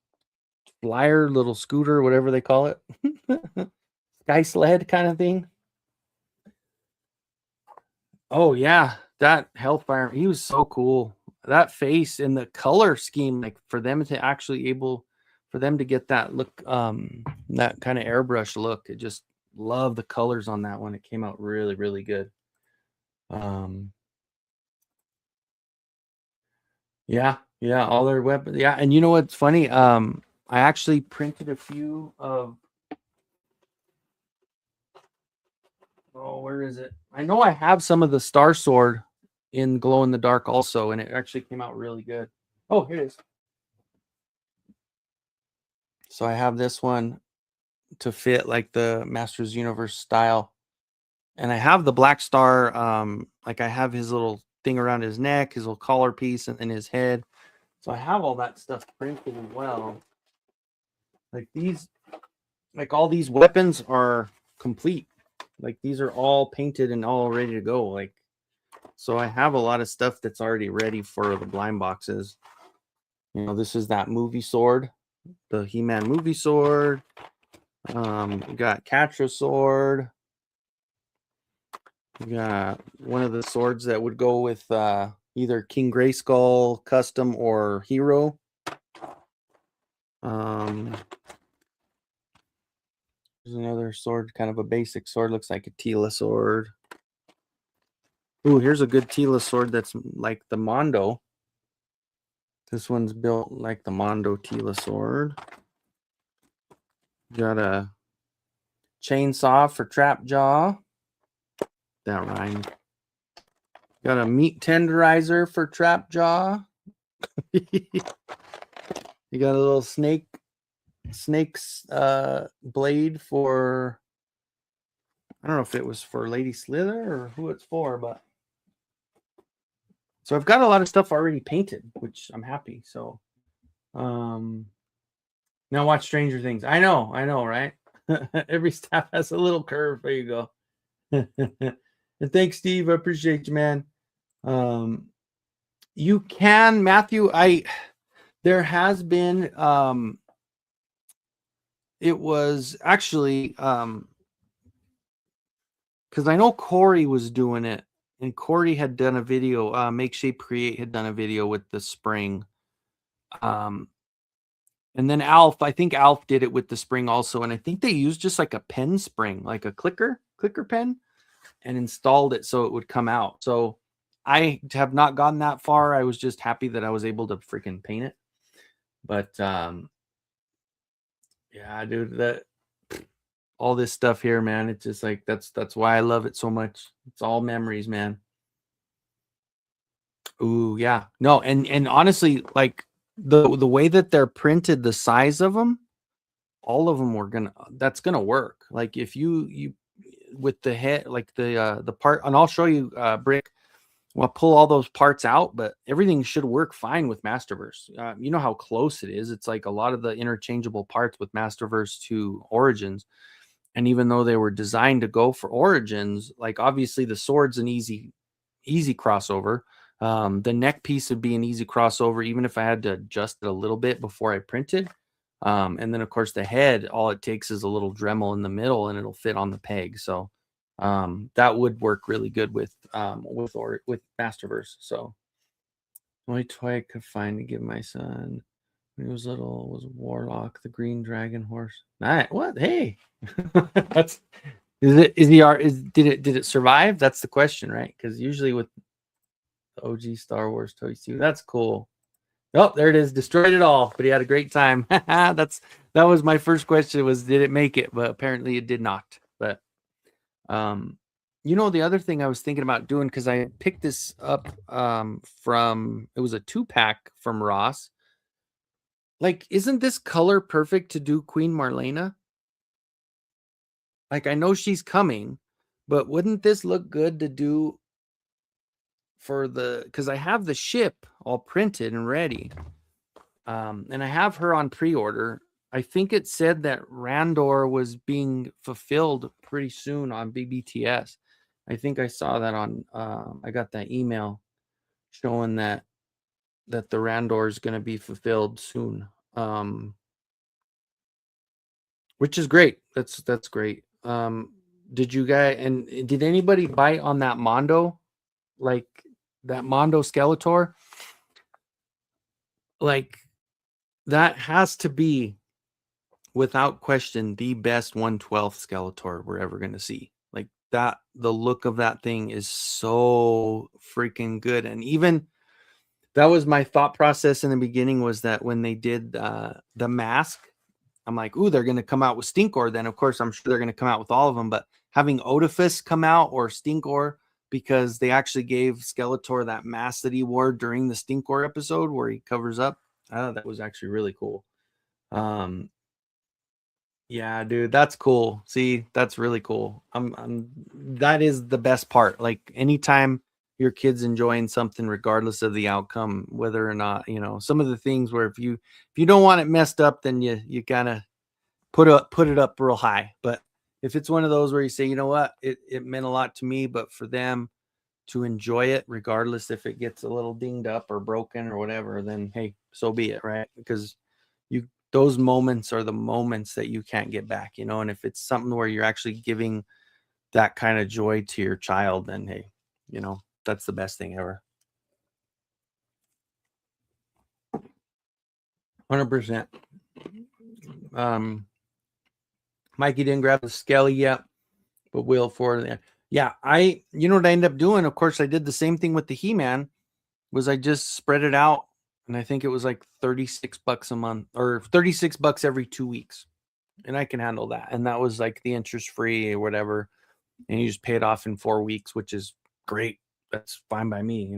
flyer, little scooter, whatever they call it, sky sled kind of thing. Oh yeah, that Hellfire, he was so cool. That face and the color scheme, like for them to actually for them to get that look, that kind of airbrush look. I just love the colors on that one. It came out really, really good. Yeah, all their weapons. Yeah, and you know what's funny? I actually printed a few of. Oh, where is it? I know I have some of the Star Sword in glow in the dark also, and it actually came out really good. Oh, here it is. So I have this one to fit like the Masters Universe style, and I have the Black Star. Like I have his little thing around his neck, his little collar piece, and then his head. So I have all that stuff printed as well. Like these, like all these weapons are complete. Like these are all painted and all ready to go. Like, so I have a lot of stuff that's already ready for the blind boxes. You know, this is that movie sword, the He-Man movie sword. We got Catra sword. We got one of the swords that would go with either King Grayskull custom or hero. There's another sword, kind of a basic sword, looks like a Tila sword. Ooh, here's a good Tila sword that's like the Mondo. This one's built like the Mondo Tila sword. Got a chainsaw for Trap Jaw. That rhymed. Got a meat tenderizer for Trap Jaw. You got a little snake's blade for, I don't know if it was for Lady Slither or who it's for, but so I've got a lot of stuff already painted, which I'm happy. So now watch Stranger Things. I know, right? Every staff has a little curve. There you go. And thanks, Steve. I appreciate you, man. You can, Matthew. There has been. It was actually because I know Corey was doing it, and Corey had done a video. Make Shape Create had done a video with the spring. And then Alf, I think Alf did it with the spring also, and I think they used just like a pen spring, like a clicker pen, and installed it so it would come out. So I have not gotten that far. I was just happy that I was able to freaking paint it. But yeah, dude, that all this stuff here, man, it's just like that's why I love it so much. It's all memories, man. Ooh, yeah. No, and honestly, like the way that they're printed, the size of them, all of them were that's gonna work. Like if you with the head, like the part, and I'll show you Brick. Well, pull all those parts out, but everything should work fine with Masterverse. You know how close it is. It's like a lot of the interchangeable parts with Masterverse to Origins. And even though they were designed to go for Origins, like obviously the sword's an easy crossover. The neck piece would be an easy crossover, even if I had to adjust it a little bit before I printed. And then of course the head, all it takes is a little Dremel in the middle and it'll fit on the peg. So that would work really good with Masterverse. So only toy I could find to give my son when he was little was Warlock, the green dragon horse. What? Hey, that's did it survive? That's the question, right? Because usually with the OG Star Wars toys too, that's cool. Oh, there it is. Destroyed it all, but he had a great time. That was my first question, was did it make it? But apparently it did not. But the other thing I was thinking about doing, because I picked this up from, it was a 2-pack from Ross. Like, isn't this color perfect to do Queen Marlena? Like, I know she's coming, but wouldn't this look good to do for because I have the ship all printed and ready. And I have her on pre-order. I think it said that Randor was being fulfilled pretty soon on BBTS. I think I saw that on, I got that email showing that the Randor is going to be fulfilled soon. Which is great. That's great. Did you guys, and did anybody bite on that Mondo? Like that Mondo Skeletor? Like that has to be, without question, the best 1/12 Skeletor we're ever going to see. Like that, the look of that thing is so freaking good. And even that was my thought process in the beginning, was that when they did the mask, I'm like, ooh, they're going to come out with Stinkor. Then, of course, I'm sure they're going to come out with all of them. But having Otifus come out or Stinkor, because they actually gave Skeletor that mask that he wore during the Stinkor episode where he covers up, I thought that was actually really cool. Yeah, dude, that's cool. See, that's really cool. That is the best part. Like anytime your kid's enjoying something, regardless of the outcome, whether or not, some of the things where if you don't want it messed up, then you gotta put it up real high. But if it's one of those where you say, you know what, it meant a lot to me, but for them to enjoy it, regardless if it gets a little dinged up or broken or whatever, then hey, so be it, right? Because those moments are the moments that you can't get back, and if it's something where you're actually giving that kind of joy to your child, then hey, that's the best thing ever. 100%. Mikey didn't grab the Skelly yet, but will for the, yeah, what I ended up doing, of course I did the same thing with the He-Man, was I just spread it out, and I think it was like $36 a month, or $36 every 2 weeks, and I can handle that. And that was like the interest free or whatever, and you just pay it off in 4 weeks, which is great. That's fine by me,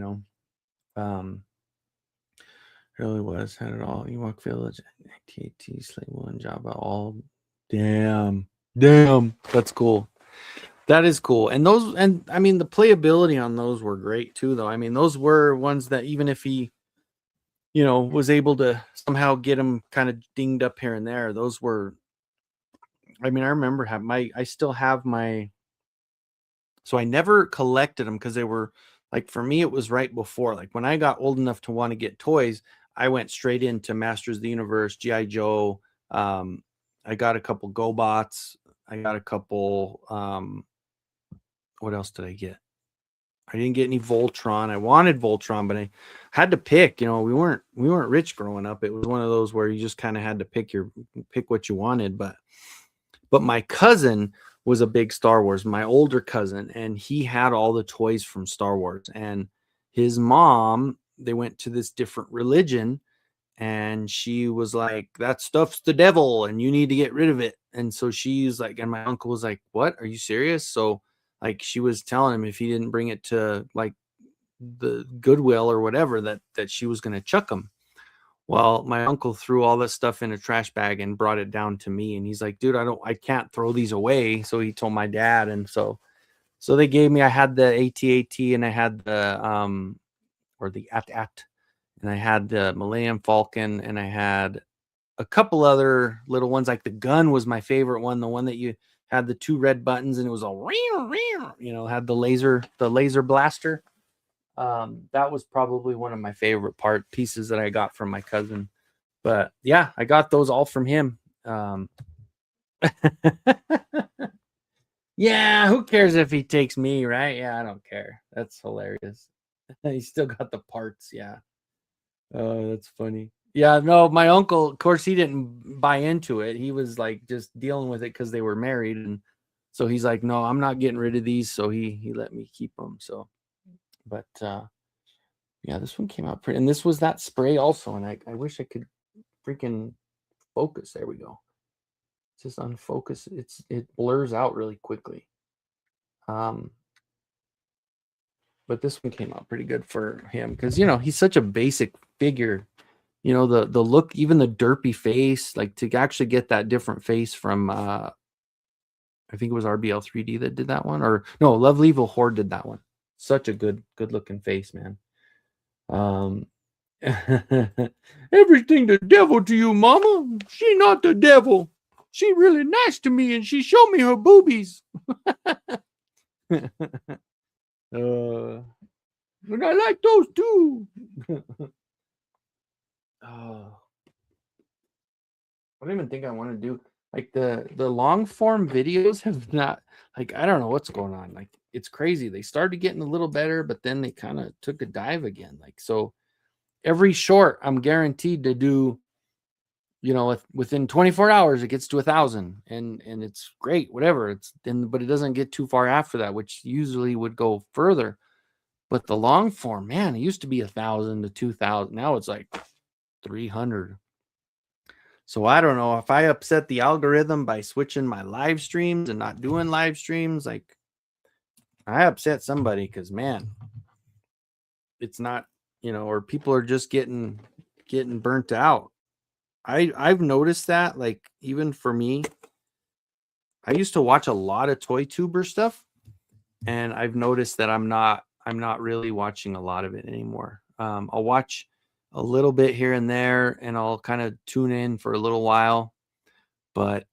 really was, had it all. Ewok Village, TAT, Slate One, Jabba, all. Damn, that's cool. That is cool. And I mean, the playability on those were great too, though. I mean, those were ones that even if he, was able to somehow get them kind of dinged up here and there, those were, I mean, I remember I still have my So I never collected them because they were like, for me, it was right before. Like when I got old enough to want to get toys, I went straight into Masters of the Universe, G.I. Joe. I got a couple GoBots. I got a couple. What else did I get? I didn't get any Voltron. I wanted Voltron, but I had to pick. You know, we weren't rich growing up. It was one of those where you just kind of had to pick what you wanted. But my cousin was a big Star Wars, my older cousin, and he had all the toys from Star Wars. And his mom, they went to this different religion, and she was like, that stuff's the devil and you need to get rid of it. And so she's like, and my uncle was like, what, are you serious? So like she was telling him if he didn't bring it to like the Goodwill or whatever, that she was going to chuck him. Well, my uncle threw all this stuff in a trash bag and brought it down to me, and he's like, dude, I can't throw these away. So he told my dad, and so they gave me, I had the AT-AT, and I had the or the AT-AT, and I had the Millennium Falcon, and I had a couple other little ones. Like the gun was my favorite one, the one that you had the 2 red buttons and it was all, you know, had the laser blaster. That was probably one of my favorite pieces that I got from my cousin. But yeah, I got those all from him. Yeah, who cares if he takes me, right? Yeah, I don't care. That's hilarious. He still got the parts. Yeah. Oh, that's funny. Yeah, no, my uncle, of course, he didn't buy into it. He was like just dealing with it because they were married, and so he's like, no, I'm not getting rid of these. So he let me keep them. So, but yeah, this one came out pretty, and this was that spray also, and I wish I could freaking focus. There we go. It's just unfocused. It blurs out really quickly. But this one came out pretty good for him because, you know, he's such a basic figure. You know, the look, even the derpy face, like to actually get that different face from I think it was RBL 3D that did that one, or no, Lovely Evil Horde did that one. Such a good looking face, man. Everything the devil to you, mama. She not the devil. She really nice to me, and she showed me her boobies. And I like those too. Oh, I don't even think I want to do like the long form videos have not, like, I don't know what's going on. Like it's crazy. They started getting a little better, but then they kind of took a dive again. Like, so every short I'm guaranteed to do, you know, within 24 hours it gets to 1,000, and it's great, whatever. It's then, but it doesn't get too far after that, which usually would go further. But the long form, man, it used to be 1,000 to 2,000. Now it's like 300. So I don't know if I upset the algorithm by switching my live streams and not doing live streams. Like I upset somebody because, man, it's not, you know, or people are just getting burnt out. I've noticed that, like, even for me, I used to watch a lot of toy tuber stuff, and I've noticed that I'm not really watching a lot of it anymore. I'll watch a little bit here and there, and I'll kind of tune in for a little while. But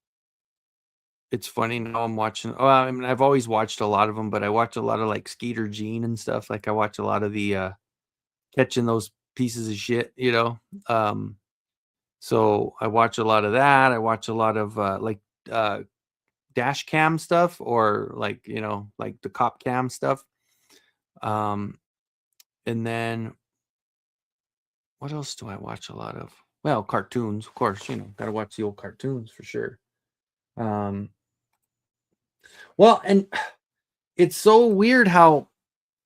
it's funny now I'm watching. Oh, I mean, I've always watched a lot of them, but I watch a lot of like Skeeter Gene and stuff. Like I watch a lot of the catching those pieces of shit, you know. So I watch a lot of that. I watch a lot of dash cam stuff, or like, you know, like the cop cam stuff. And then what else do I watch a lot of? Well, cartoons, of course, you know, got to watch the old cartoons for sure. Well, and it's so weird how,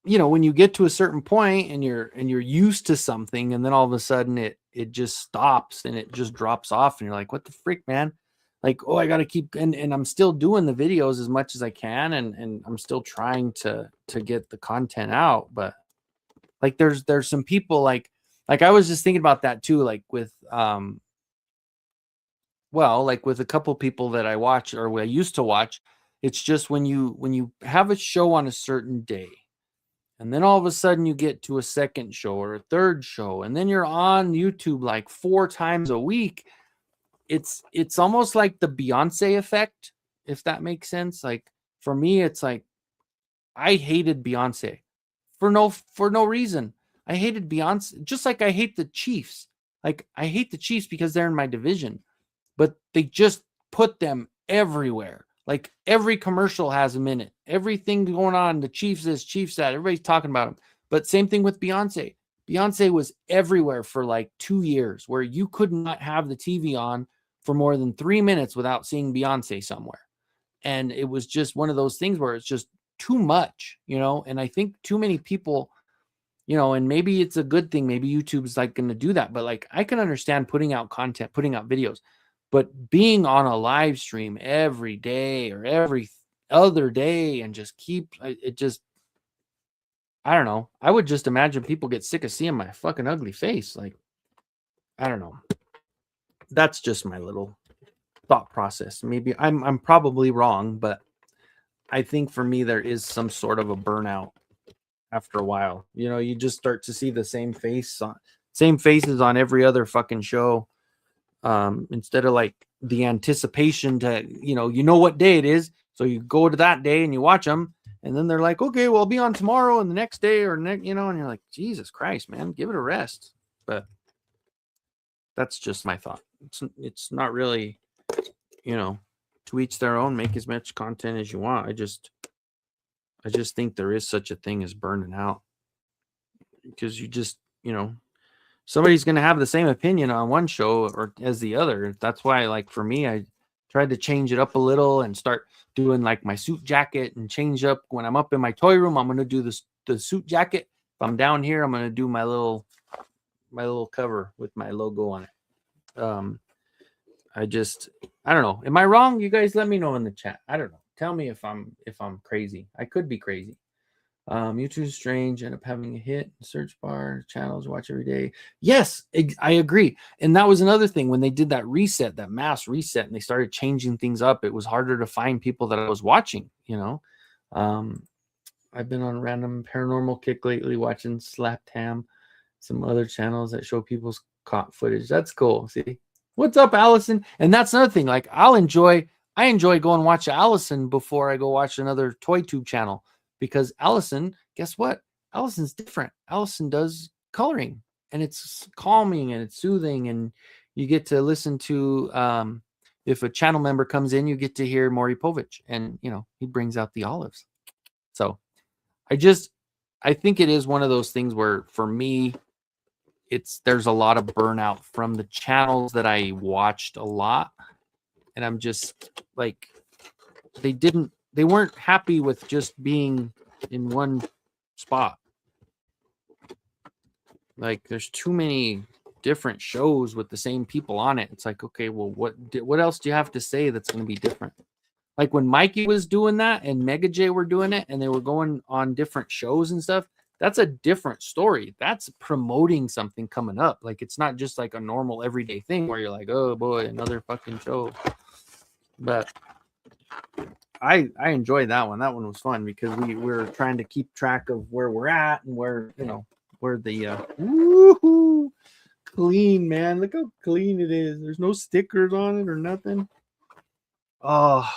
you know, when you get to a certain point and you're used to something, and then all of a sudden it just stops and it just drops off, and you're like, what the freak, man? Like, oh, I got to keep, and I'm still doing the videos as much as I can, and I'm still trying to get the content out. But like there's some people like I was just thinking about that too, like with well, like with a couple people that I watch, or I used to watch. It's just when you have a show on a certain day, and then all of a sudden you get to a second show or a third show, and then you're on YouTube like 4 times a week. It's almost like the Beyonce effect, if that makes sense. Like for me, it's like I hated Beyonce for no reason. I hated Beyonce just like I hate the Chiefs. Like I hate the Chiefs because they're in my division, but they just put them everywhere. Like every commercial has them in it. Everything going on, the Chiefs this, Chiefs that. Everybody's talking about them. But same thing with Beyonce. Beyonce was everywhere for like 2 years where you could not have the TV on for more than 3 minutes without seeing Beyonce somewhere. And it was just one of those things where it's just too much, you know. And I think too many people, you know, and maybe it's a good thing. Maybe YouTube's like going to do that. But like I can understand putting out content, putting out videos, but being on a live stream every day or every other day and just keep it just, I don't know. I would just imagine people get sick of seeing my fucking ugly face. Like, I don't know. That's just my little thought process. Maybe I'm probably wrong, but I think for me there is some sort of a burnout after a while. You know, you just start to see the same same faces on every other fucking show. Instead of like the anticipation to, you know what day it is. So you go to that day and you watch them, and then they're like, okay, well, I'll be on tomorrow and the next day or you know, and you're like, Jesus Christ, man, give it a rest. But that's just my thought. It's not really, you know, to each their own, make as much content as you want. I just think there is such a thing as burning out because you just, you know, somebody's going to have the same opinion on one show or as the other. That's why, like, for me, I tried to change it up a little and start doing like my suit jacket and change up when I'm up in my toy room. I'm going to do the suit jacket. If I'm down here, I'm going to do my little cover with my logo on it. I don't know. Am I wrong? You guys let me know in the chat. I don't know. Tell me if I'm crazy. I could be crazy. YouTube's strange, end up having a hit search bar, channels watch every day. Yes, I agree. And that was another thing when they did that reset, that mass reset, and they started changing things up. It was harder to find people that I was watching, you know. I've been on random paranormal kick lately, watching Slap Tam, some other channels that show people's caught footage. That's cool. See, what's up, Allison? And that's another thing. Like I enjoy going watch Allison before I go watch another toy tube channel. Because Allison, guess what? Allison's different. Allison does coloring and it's calming and it's soothing. And you get to listen to, if a channel member comes in, you get to hear Maury Povich and, you know, he brings out the olives. So I think it is one of those things where for me, there's a lot of burnout from the channels that I watched a lot. And I'm just like, they weren't happy with just being in one spot. Like there's too many different shows with the same people on it. It's like, okay, well, what else do you have to say that's going to be different? Like when Mikey was doing that and Mega J were doing it and they were going on different shows and stuff, that's a different story. That's promoting something coming up. Like it's not just like a normal everyday thing where you're like, oh boy, another fucking show. But I enjoyed that one. That one was fun because we were trying to keep track of where we're at and where, you know, where the woohoo, clean, man. Look how clean it is. There's no stickers on it or nothing. Oh,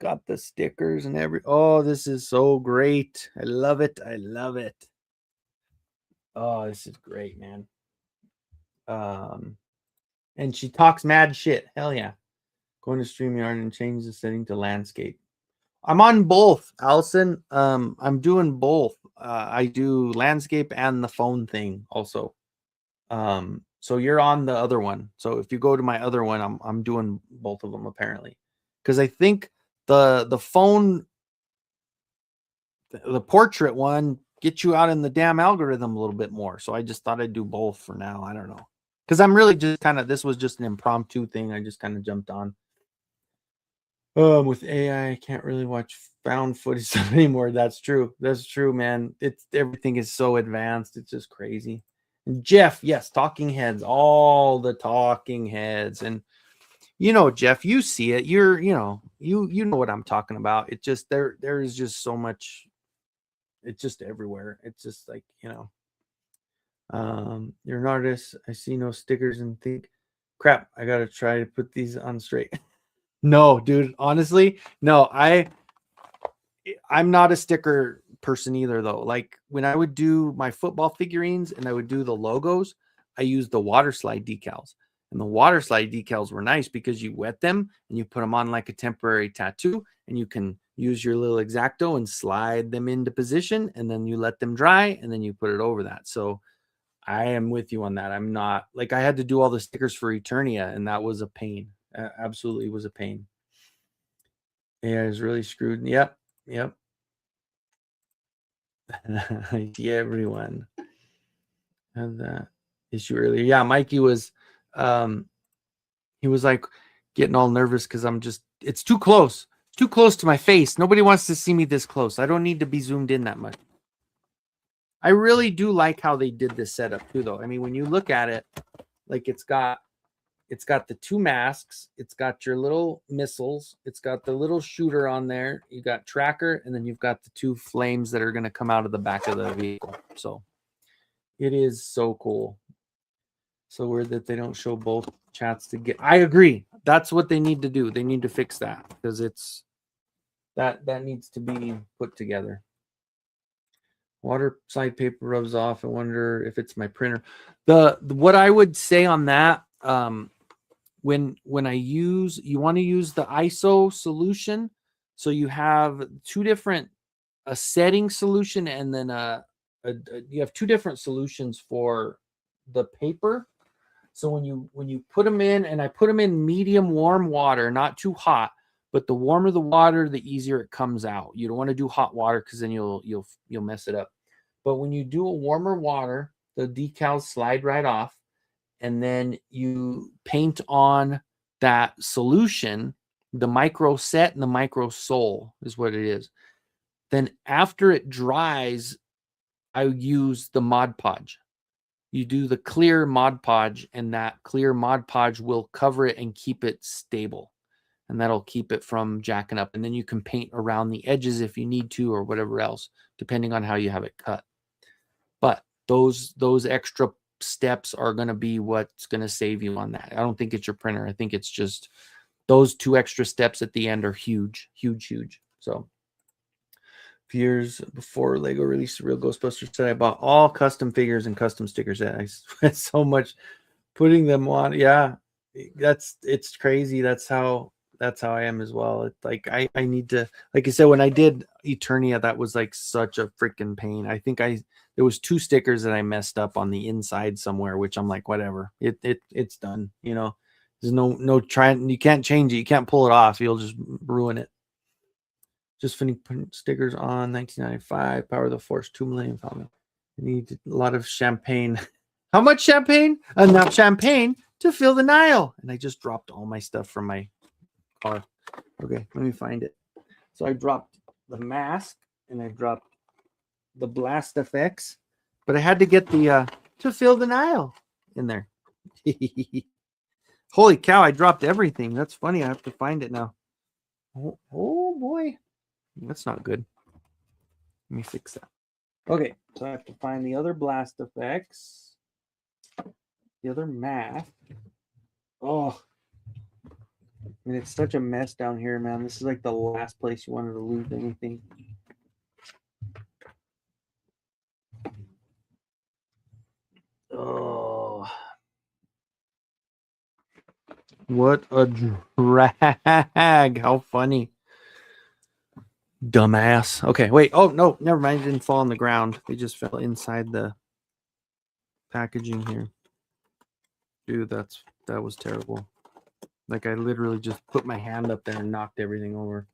got the stickers and this is so great. I love it. I love it. Oh, this is great, man. And she talks mad shit. Hell yeah. Going to StreamYard and change the setting to landscape. I'm on both, Allison. I'm doing both. I do landscape and the phone thing also. So you're on the other one. So if you go to my other one, I'm doing both of them apparently. Because I think the phone, the portrait one gets you out in the damn algorithm a little bit more. So I just thought I'd do both for now. I don't know. Because I'm really just this was just an impromptu thing. I just kind of jumped on. With AI, I can't really watch found footage anymore. That's true. That's true, man. Everything is so advanced. It's just crazy. And Jeff, yes, talking heads, all the talking heads. And you know, Jeff, you see it. You know what I'm talking about. It just there is just so much. It's just everywhere. It's just like, you know. You're an artist. I see no stickers and think, crap, I gotta try to put these on straight. No, dude, honestly, no, I'm not a sticker person either, though. Like when I would do my football figurines and I would do the logos, I used the water slide decals. And the water slide decals were nice because you wet them and you put them on like a temporary tattoo, and you can use your little X-Acto and slide them into position, and then you let them dry, and then you put it over that. So I am with you on that. I'm not like, I had to do all the stickers for Eternia, and that was a pain. Absolutely was a pain. Yeah, it was really screwed. Yep. Yep. Yeah, everyone had that issue earlier. Yeah, Mikey was he was like getting all nervous because it's too close. It's too close to my face. Nobody wants to see me this close. I don't need to be zoomed in that much. I really do like how they did this setup too, though. I mean, when you look at it, like it's got the two masks, it's got your little missiles, it's got the little shooter on there, you got tracker, and then you've got the two flames that are going to come out of the back of the vehicle. So it is so cool. So weird that they don't show both chats to get. I agree. That's what they need to do. They need to fix that because it's that needs to be put together. Water side paper rubs off. I wonder if it's my printer. The what I would say on that, when you want to use the ISO solution, so you have two different, a setting solution, and then you have two different solutions for the paper. So when you put them in, and I put them in medium warm water, not too hot, but the warmer the water, the easier it comes out. You don't want to do hot water because then you'll mess it up. But when you do a warmer water, the decals slide right off, and then you paint on that solution, the micro set and the micro sole is what it is. Then after it dries, I use the Mod Podge. You do the clear Mod Podge, and that clear Mod Podge will cover it and keep it stable. And that'll keep it from jacking up. And then you can paint around the edges if you need to, or whatever else, depending on how you have it cut. But those extra steps are going to be what's going to save you on that. I don't think it's your printer. I think it's just those two extra steps at the end are huge, huge, huge. So years before Lego released the real Ghostbusters set, I bought all custom figures and custom stickers. I spent so much putting them on. Yeah, it's crazy. That's how I am as well. It's like I need to, like I said, when I did Eternia, that was like such a freaking pain. I think there was two stickers that I messed up on the inside somewhere, which I'm like, whatever. It's done. You know, there's no trying. You can't change it. You can't pull it off. You'll just ruin it. Just finished putting stickers on 1995. Power of the Force 2 million. I need a lot of champagne. How much champagne? Enough champagne to fill the Nile. And I just dropped all my stuff from my car. Okay, let me find it. So I dropped the mask and I dropped the blast effects, but I had to get the to fill the Nile in there. Holy cow, I dropped everything. That's funny. I have to find it now. Oh boy. That's not good. Let me fix that. Okay, so I have to find the other blast effects, the other math. Oh, and it's such a mess down here, man. This is like the last place you wanted to lose anything. Oh, what a drag. How funny. Dumbass. Okay, wait. Oh, no, never mind. It didn't fall on the ground. They just fell inside the packaging here. Dude, that was terrible. Like I literally just put my hand up there and knocked everything over.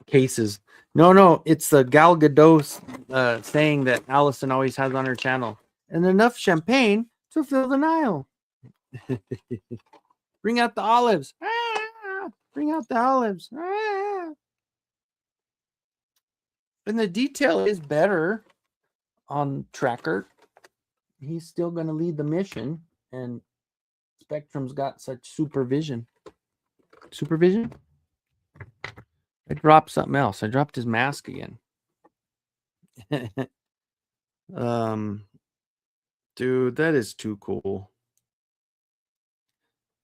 Cases. No, it's the Gal Gadot saying that Allison always has on her channel. And enough champagne to fill the Nile. Bring out the olives. Ah, bring out the olives. Ah. And the detail is better on Tracker. He's still going to lead the mission, and Spectrum's got such supervision. Supervision? I dropped something else. I dropped his mask again. Dude, that is too cool.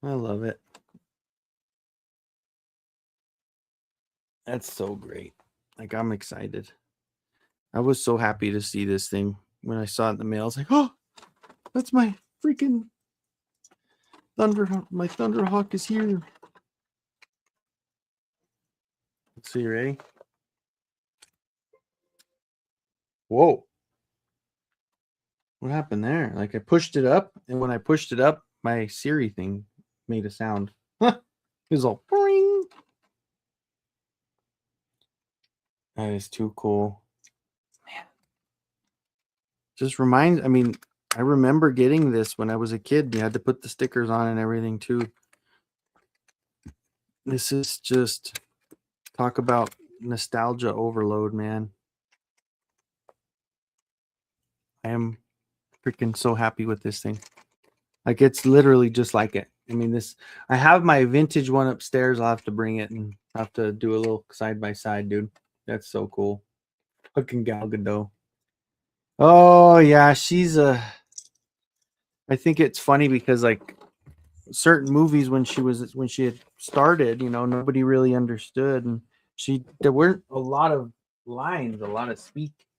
I love it. That's so great. Like, I'm excited. I was so happy to see this thing when I saw it in the mail. I was like, oh, that's my freaking my Thunderhawk is here. Let's see, ready? Whoa. What happened there? Like, I pushed it up, and when I pushed it up, my Siri thing made a sound. It was all boing. That is too cool. Man. Just I mean, I remember getting this when I was a kid. You had to put the stickers on and everything too. This is just talk about nostalgia overload, man. I am freaking so happy with this thing. Like, it's literally just like it. I mean, I have my vintage one upstairs. I'll have to bring it and have to do a little side by side, dude. That's so cool. Fucking Gal Gadot. Oh yeah, I think it's funny because like certain movies when she had started, nobody really understood, and there weren't a lot of lines, a lot of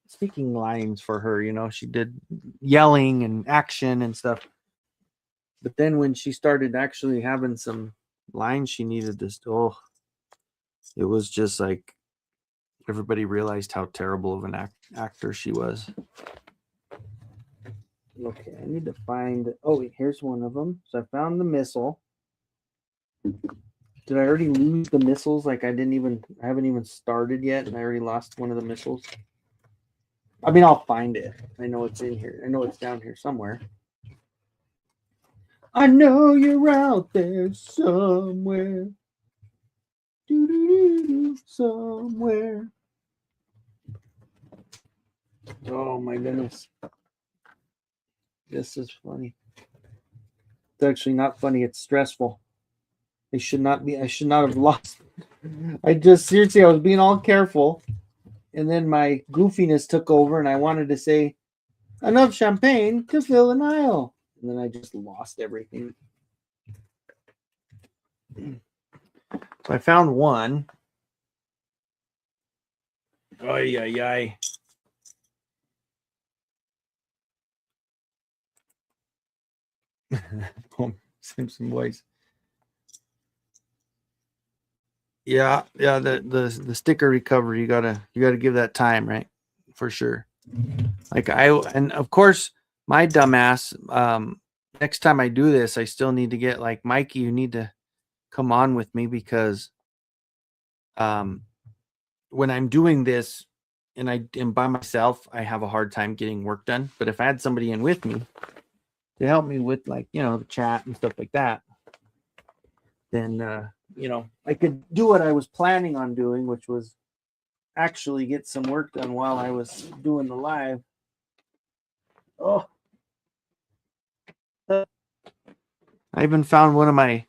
speaking lines for her. She did yelling and action and stuff. But then when she started actually having some lines she needed it was just like everybody realized how terrible of an actor she was. Okay, I need to find. Oh, here's one of them. So I found the missile. Did I already lose the missiles? Like I haven't even started yet, and I already lost one of the missiles. I mean, I'll find it. I know it's in here. I know it's down here somewhere. I know you're out there somewhere. Somewhere. Oh my goodness. This is funny. It's actually not funny. It's stressful. I should not have lost. I was being all careful. And then my goofiness took over and I wanted to say, enough champagne to fill an aisle. And then I just lost everything. So I found one. Ay, ay, ay. Simpson voice. Yeah, the sticker recovery, you gotta give that time, right? For sure. Like and of course my dumbass, next time I do this, I still need to get like Mikey, you need to come on with me because when I'm doing this and I am by myself, I have a hard time getting work done. But if I had somebody in with me to help me with like, the chat and stuff like that, then I could do what I was planning on doing, which was actually get some work done while I was doing the live. Oh, I even found one of my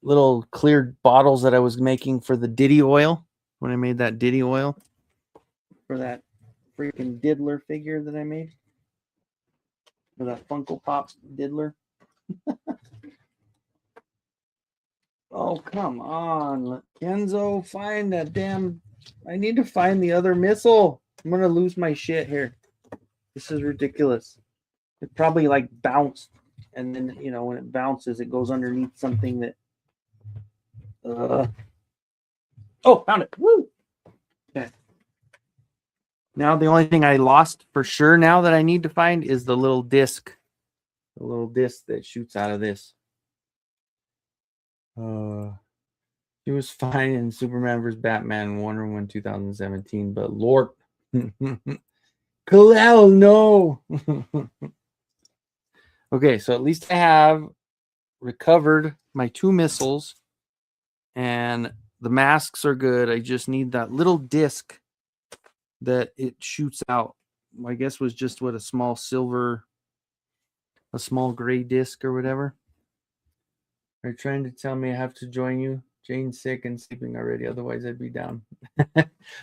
little clear bottles that I was making for the Diddy oil when I made that Diddy oil for that freaking diddler figure that I made for that Funko Pop diddler. Oh, come on, Kenzo, find that damn. I need to find the other missile. I'm gonna lose my shit here. This is ridiculous. It probably like bounced, and then when it bounces, it goes underneath something that. Oh, found it! Woo! Okay. Now the only thing I lost for sure now that I need to find is the little disc that shoots out of this. He was fine in Superman vs. Batman Wonder Woman 2017, but Lord, Kal-El, no. Okay, so at least I have recovered my 2 missiles, and the masks are good. I just need that little disc that it shoots out. I guess was just a small gray disc or whatever. Are you trying to tell me I have to join you? Jane's sick and sleeping already. Otherwise, I'd be down.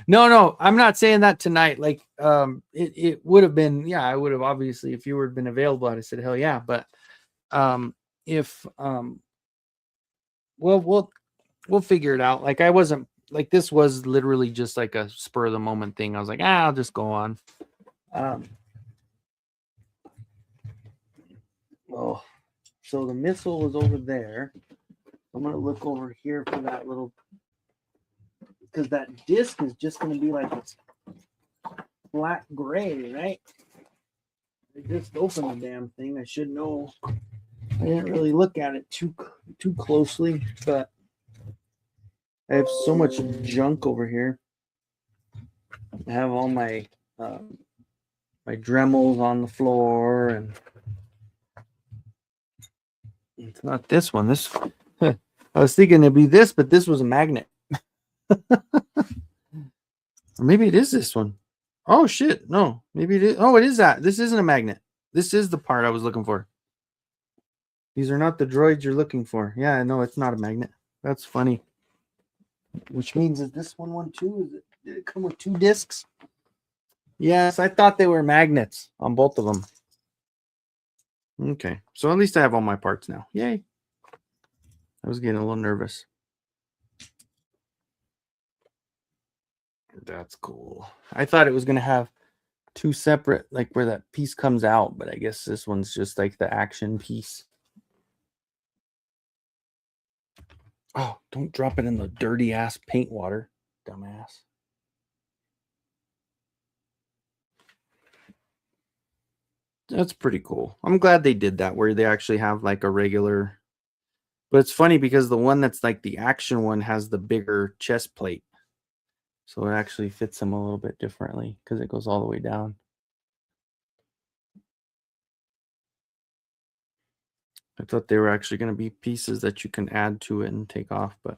No, I'm not saying that tonight. Like, it would have been, yeah, I would have obviously, if you would have been available, I'd have said, hell yeah. But, if, we'll figure it out. Like, I wasn't like this was literally just like a spur of the moment thing. I was like, I'll just go on. Oh, so the missile was over there. I'm gonna look over here for that little, because that disc is just gonna be like it's flat gray, right? I just opened the damn thing. I should know. I didn't really look at it too closely, but I have so much junk over here. I have all my my Dremels on the floor, and it's not this one. This I was thinking it'd be this, but this was a magnet. Or maybe it is this one. Oh shit! No, maybe it is. Oh, it is that. This isn't a magnet. This is the part I was looking for. These are not the droids you're looking for. Yeah, no, it's not a magnet. That's funny. Which means is this one too? Did it come with 2 discs? Yes, I thought they were magnets on both of them. Okay, so at least I have all my parts now. Yay. I was getting a little nervous. That's cool. I thought it was going to have 2 separate, like where that piece comes out, but I guess this one's just like the action piece. Oh, don't drop it in the dirty ass paint water, dumbass. That's pretty cool. I'm glad they did that where they actually have like a regular, but it's funny because the one that's like the action one has the bigger chest plate. So it actually fits them a little bit differently because it goes all the way down. I thought they were actually going to be pieces that you can add to it and take off, but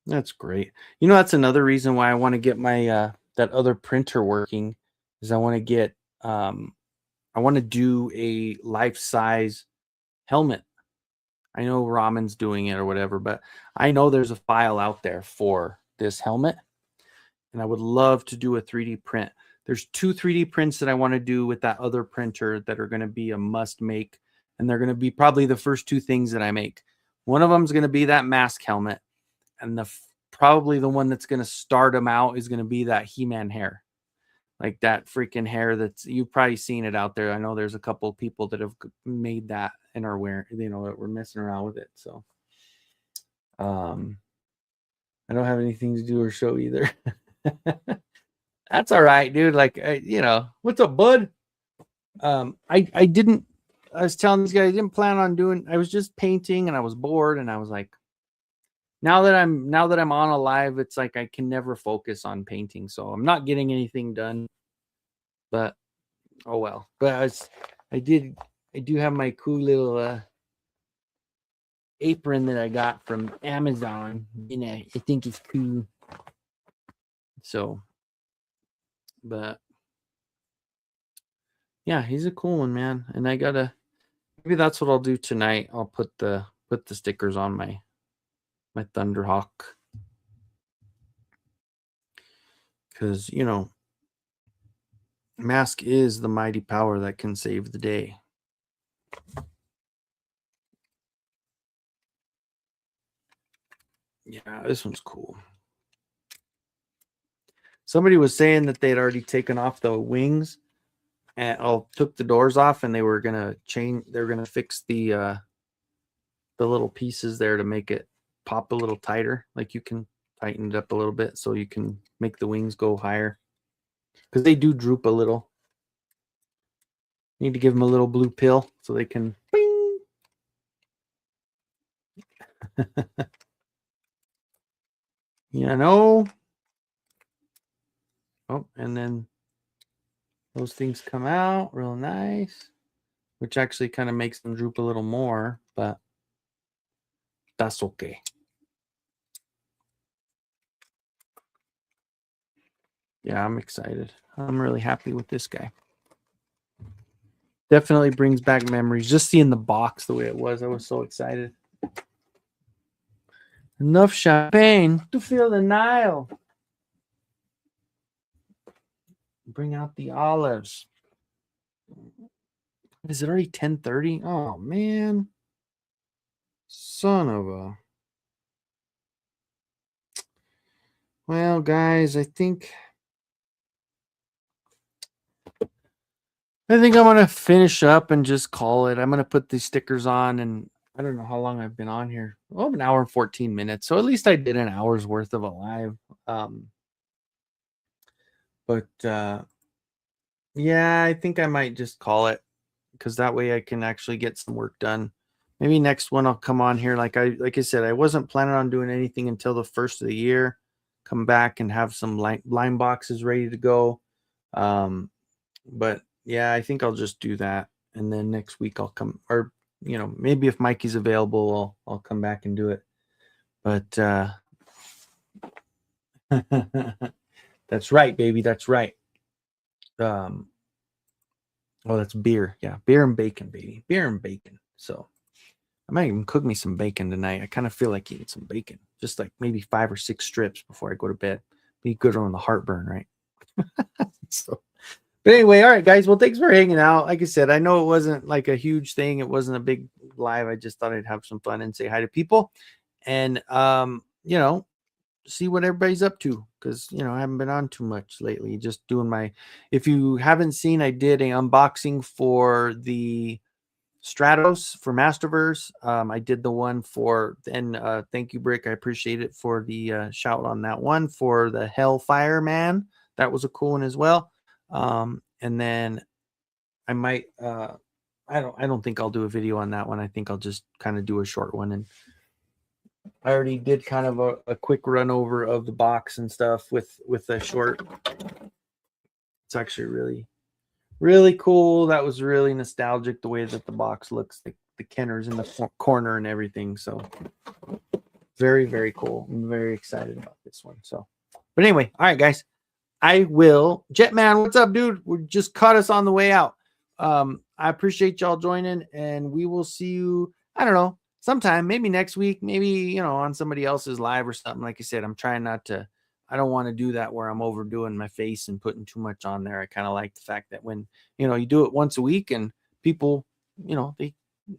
that's great. You know, that's another reason why I want to get my that other printer working, is I want to get I want to do a life-size helmet. I know Ramen's doing it or whatever, but I know there's a file out there for this helmet, and I would love to do a 3D print. There's 2 3D prints that I want to do with that other printer that are going to be a must make, and they're going to be probably the first 2 things that I make. One of them is going to be that mask helmet, and probably the one that's going to start them out is going to be that He-Man hair. Like that freaking hair that's, you've probably seen it out there. I know there's a couple of people that have made that and are wearing, you know, that we're messing around with it. So I don't have anything to do or show either. That's all right, dude. Like, you know, what's up, bud? I was telling these guys I didn't plan on doing, I was just painting and I was bored, and I was like, now that I'm on a live, it's like I can never focus on painting, so I'm not getting anything done. But oh well. But I do have my cool little apron that I got from Amazon. You know, I think it's cool. So, but yeah, he's a cool one, man. And maybe that's what I'll do tonight. I'll put the stickers on my Thunderhawk, because you know, Mask is the mighty power that can save the day. Yeah, this one's cool. Somebody was saying that they'd already taken off the wings and took the doors off, and they were gonna fix the little pieces there to make it pop a little tighter. Like you can tighten it up a little bit so you can make the wings go higher, because they do droop a little. Need to give them a little blue pill so they can bing. You know. Oh, and then those things come out real nice, which actually kind of makes them droop a little more, but that's okay. Yeah, I'm excited. I'm really happy with this guy. Definitely brings back memories. Just seeing the box the way it was, I was so excited. Enough champagne to fill the Nile. Bring out the olives. Is it already 10:30? Oh man. Son of a. Well, guys, I think I'm gonna finish up and just call it. I'm gonna put these stickers on, and I don't know how long I've been on here. Oh, an hour and 14 minutes. So at least I did an hour's worth of a live. But yeah, I think I might just call it, because that way I can actually get some work done. Maybe next one I'll come on here. Like I said, I wasn't planning on doing anything until the first of the year. Come back and have some line boxes ready to go. But yeah, I think I'll just do that, and then next week I'll come, or maybe if Mikey's available, I'll come back and do it. But that's right, baby. That's right. Oh, that's beer. Yeah, beer and bacon, baby. Beer and bacon. So I might even cook me some bacon tonight. I kind of feel like eating some bacon, just like maybe 5 or 6 strips before I go to bed. Be good on the heartburn, right? So, but anyway, all right, guys. Well, thanks for hanging out. Like I said, I know it wasn't like a huge thing. It wasn't a big live. I just thought I'd have some fun and say hi to people, and see what everybody's up to, because I haven't been on too much lately. Just doing my. If you haven't seen, I did a unboxing for the Stratos for Masterverse. I did the one for, and thank you, Brick. I appreciate it for the shout on that one for the Hellfire Man. That was a cool one as well. And then I might I don't think I'll do a video on that one. I think I'll just kind of do a short one. And I already did kind of a quick run over of the box and stuff with a short. It's actually really cool. That was really nostalgic, the way that the box looks, the Kenners in the corner and everything. So very cool. I'm very excited about this one. So, but anyway, all right, guys. I will. Jetman, what's up, dude? We just caught us on the way out. I appreciate y'all joining, and we will see you, I don't know, sometime, maybe next week, maybe, on somebody else's live or something. Like I said, I'm trying not to, I don't want to do that where I'm overdoing my face and putting too much on there. I kind of like the fact that when, you do it once a week and people, they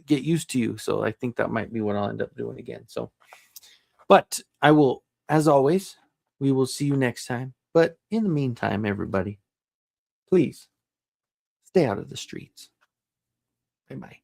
get used to you. So I think that might be what I'll end up doing again. So, but I will, as always, we will see you next time. But in the meantime, everybody, please stay out of the streets. Bye-bye.